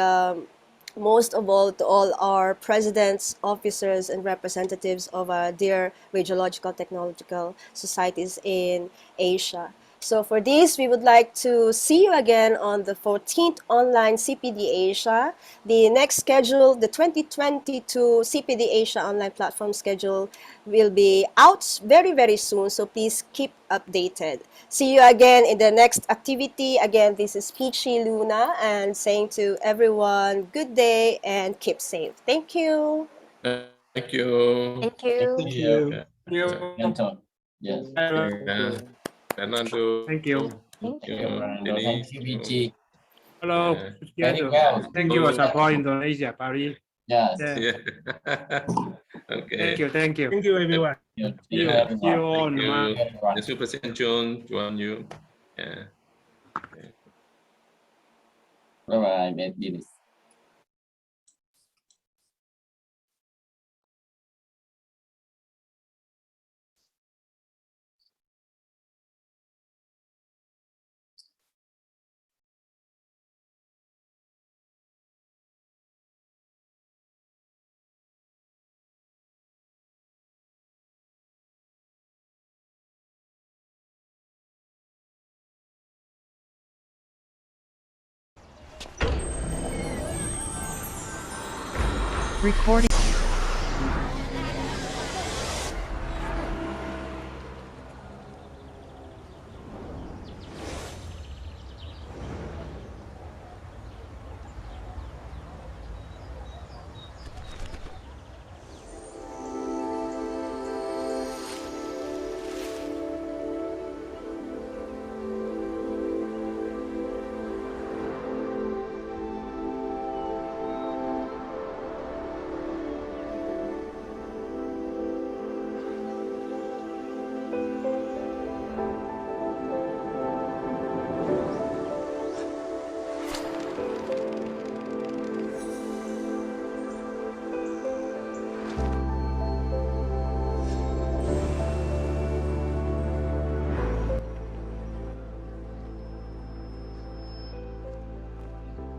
most of all to all our presidents, officers, and representatives of our dear radiological technological societies in Asia. So for this, we would like to see you again on the 14th online CPD Asia. The next schedule, the 2022 CPD Asia online platform schedule, will be out very, very soon. So please keep updated. See you again in the next activity. Again, this is Peachy Luna and saying to everyone, good day and keep safe. Thank you. Thank you. Thank you. Thank you. Yes. Fernando. Thank you. Thank you. Thank you, Dennis. Hello. Very well. Thank you for support Indonesia, Paris. Yes. Yeah. Okay. Thank you. Thank you, everyone. See you all on the mark. Thank you, President Chun, Juan Yu. Yeah. Okay. Bye-bye, Dennis. Recording.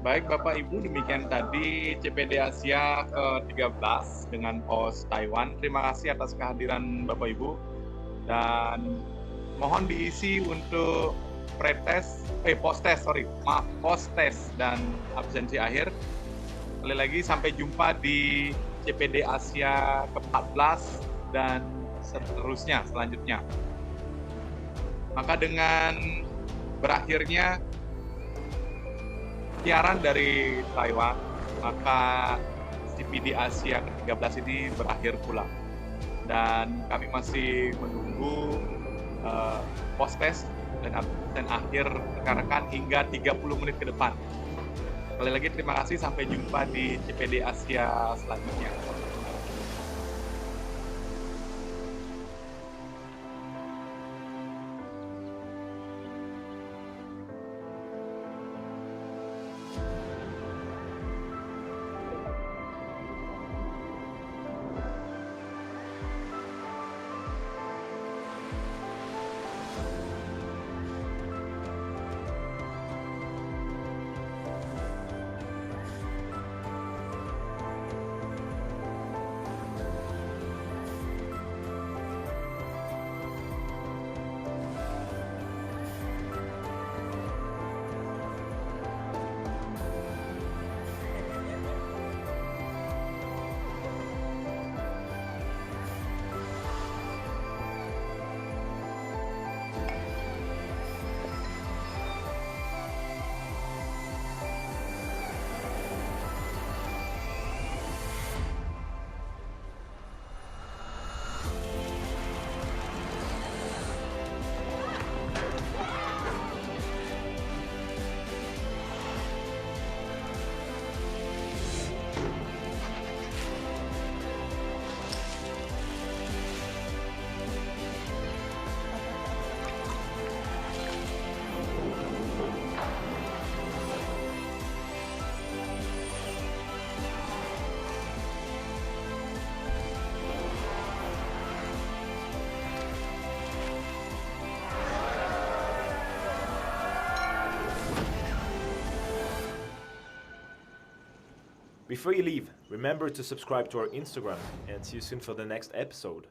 Baik Bapak Ibu, demikian tadi CPD Asia ke-13 dengan host Taiwan. Terima kasih atas kehadiran Bapak Ibu. Dan mohon diisi untuk post-test dan absensi akhir. Sekali lagi sampai jumpa di CPD Asia ke-14 dan selanjutnya. Maka dengan berakhirnya siaran dari Taiwan, maka CPD Asia ke-13 ini berakhir pula. Dan kami masih menunggu post-test dan akhir rekan-rekan hingga 30 menit ke depan. Sekali lagi terima kasih, sampai jumpa di CPD Asia selanjutnya. Before you leave, remember to subscribe to our Instagram and see you soon for the next episode.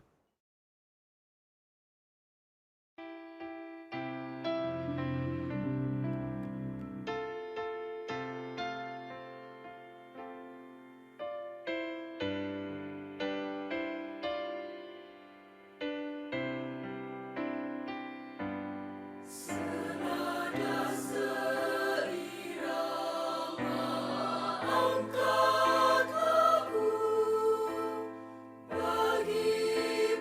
Angkat aku bagi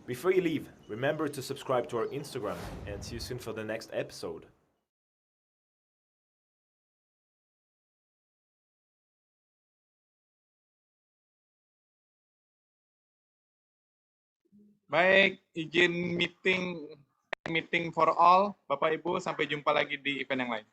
Before you leave, remember to subscribe to our Instagram and see you soon for the next episode. Baik, izin meeting meeting for all. Bapak Ibu, sampai jumpa lagi di event yang lain.